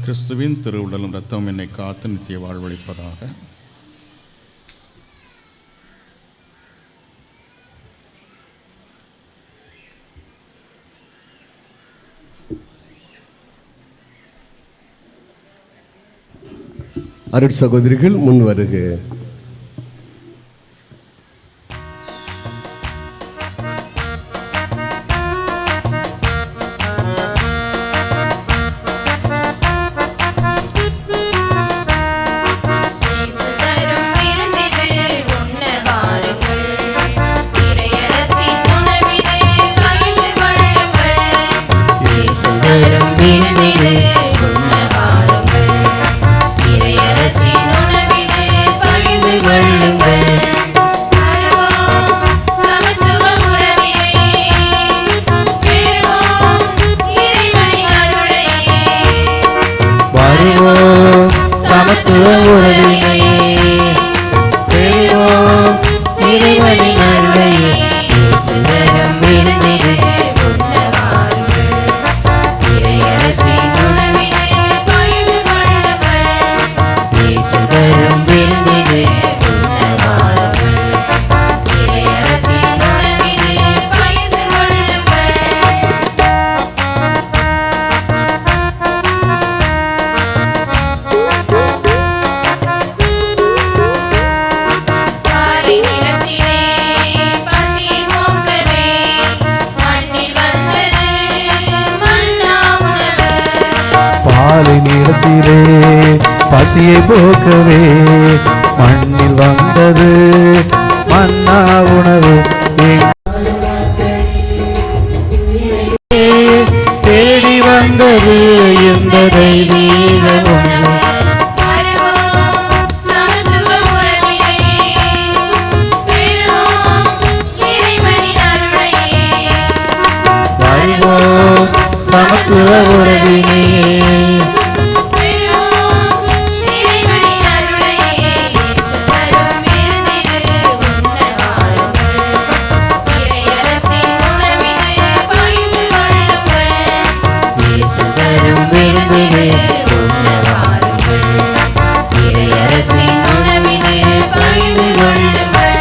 கிறிஸ்துவின் திருவுடலும் இரத்தம் என்னை காத்து நித்திய வாழ்வளிப்பதாக. அருட்சகோதரிகள் முன் வருக. இயேசு தரும் விருந்திது உண்ண வாருங்கள், இறையரசின் உணவிது பகிர்ந்து கொள்ளுங்கள். இயேசு தரும் விருந்திது உண்ண வாருங்கள், இறையரசின் உணவிது பகிர்ந்து கொள்ளுங்கள். வருவோம் சமத்துவ உறவினை, பெறுவோம் இறைவனின் அருளை. வருவோம் சமத்துவ உறவினை, பெறுவோம் இறைவனின் அருளை. இயேசு தரும் விருந்திது உண்ண வாருங்கள், இறையரசின் உணவினை பகிர்ந்து கொள்ளுங்கள். இயேசு தரும் விருந்தினை உண்ண வாருங்கள். இறையரசின் உணவினை பகிர்ந்து கொள்ளுங்கள். பாலை நிலத்திலே பசியை போக்கவே மண்ணில் வந்தது மன்னா உணவு. பாலை நிலத்திலே பசியை போக்கவே மண்ணில் வந்தது மன்னா உணவு. தேடி வந்தது இந்த தெய்வீக உணவு. வருவோம் சமத்துவ உறவினை, பெறுவோம் இறைவனின் அருளை. வருவோம் சமத்துவ உறவினை, பெறுவோம் இறைவனின் அருளை. இயேசு தரும் விருந்திது உண்ண வாருங்கள், இறையரசின் உணவினை பகிர்ந்து கொள்ளுங்கள். இயேசு தரும் விருந்தினை உண்ண வாருங்கள், இறையரசின் உணவினை பகிர்ந்து கொள்ளுங்கள்.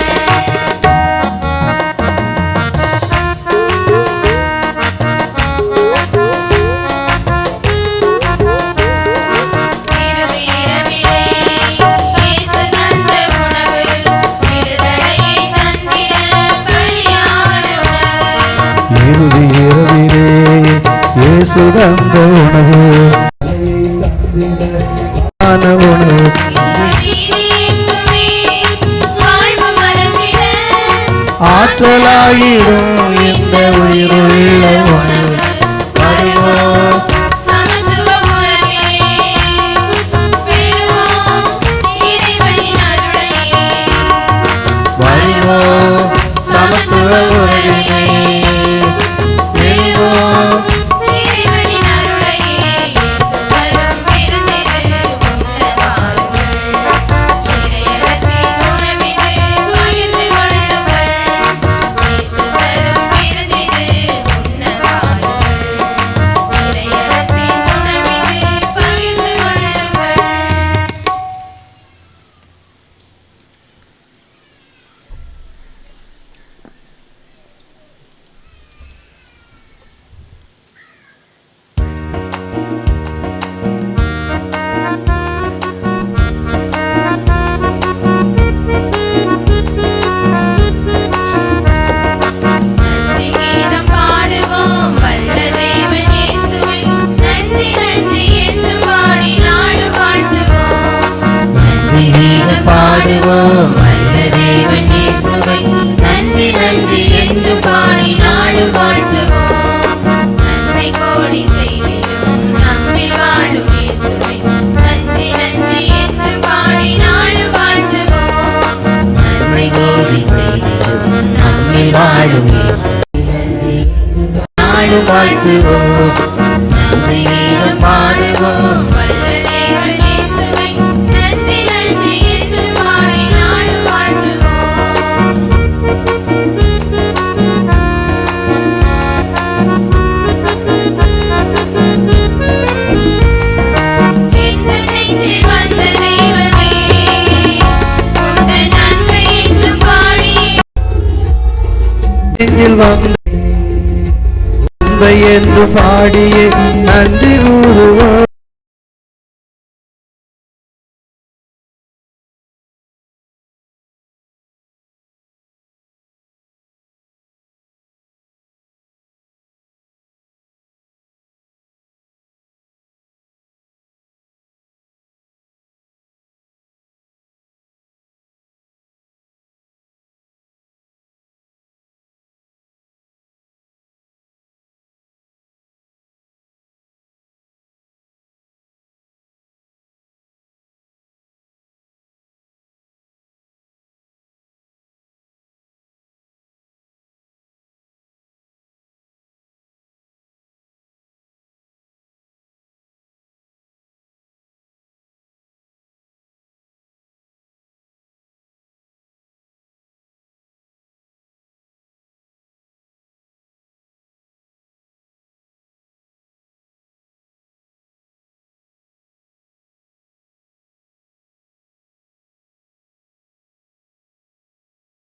இறுதி இரவிலே இயேசு தந்த உணவு, விடுதலையை தந்திட பலியான உணவு. இறுதி இரவிலே இயேசு தந்த உணவு, ஆன உணவு. நீதி எங்குமே ஆற்றலாயிடும் இந்த உயிருள்ள உணவு வருவோம் சமத்துவ உறவே பெறுவோம் இறைவனின் அருளை வருவோம் சமத்துவ உறவே பெறுவோம் இறைவனின் அருளை இயேசு தரும் விருந்திது உண்ண வாருங்கள் இறையரசின் உணவிது பகிர்ந்து கொள்ளுங்கள் இயேசு தரும் விருந்திது உண்ண வாருங்கள் இறையரசின் உணவிது பகிர்ந்து கொள்ளுங்கள். நன்றி கீதம் பாடுவோம் வல்ல தேவன் இயேசுவை நன்றி நன்றி என்று பாடி நாடு வாழ்த்துவோம் நன்றி கீதம் பாடுவோம் வல்ல தேவன் இயேசுவை நன்றி நன்றி என்று பாடி நாடு வாழ்த்துவோம் நன்மை கோடி செய்திடும் நம்மில் வாழும் இயேசுவை நன்றி நன்றி என்று பாடி நாடு வாழ்த்துவோம் நன்மை கோடி செய்திடும் நம்மில் வாழும் இயேசுவை நாடு வாழ்த்துவோம் நன்றி கீதம் பாடுவோம் வல்ல தேவன் இயேசுவை நன்றி நன்றி என்று பாடி நாடு வாழ்த்துவோம். இந்த நெஞ்சில் வந்த தெய்வமே உந்தன் அன்பை என்றும் பாடி என்று பாடியே நன்றி கூறுவோம்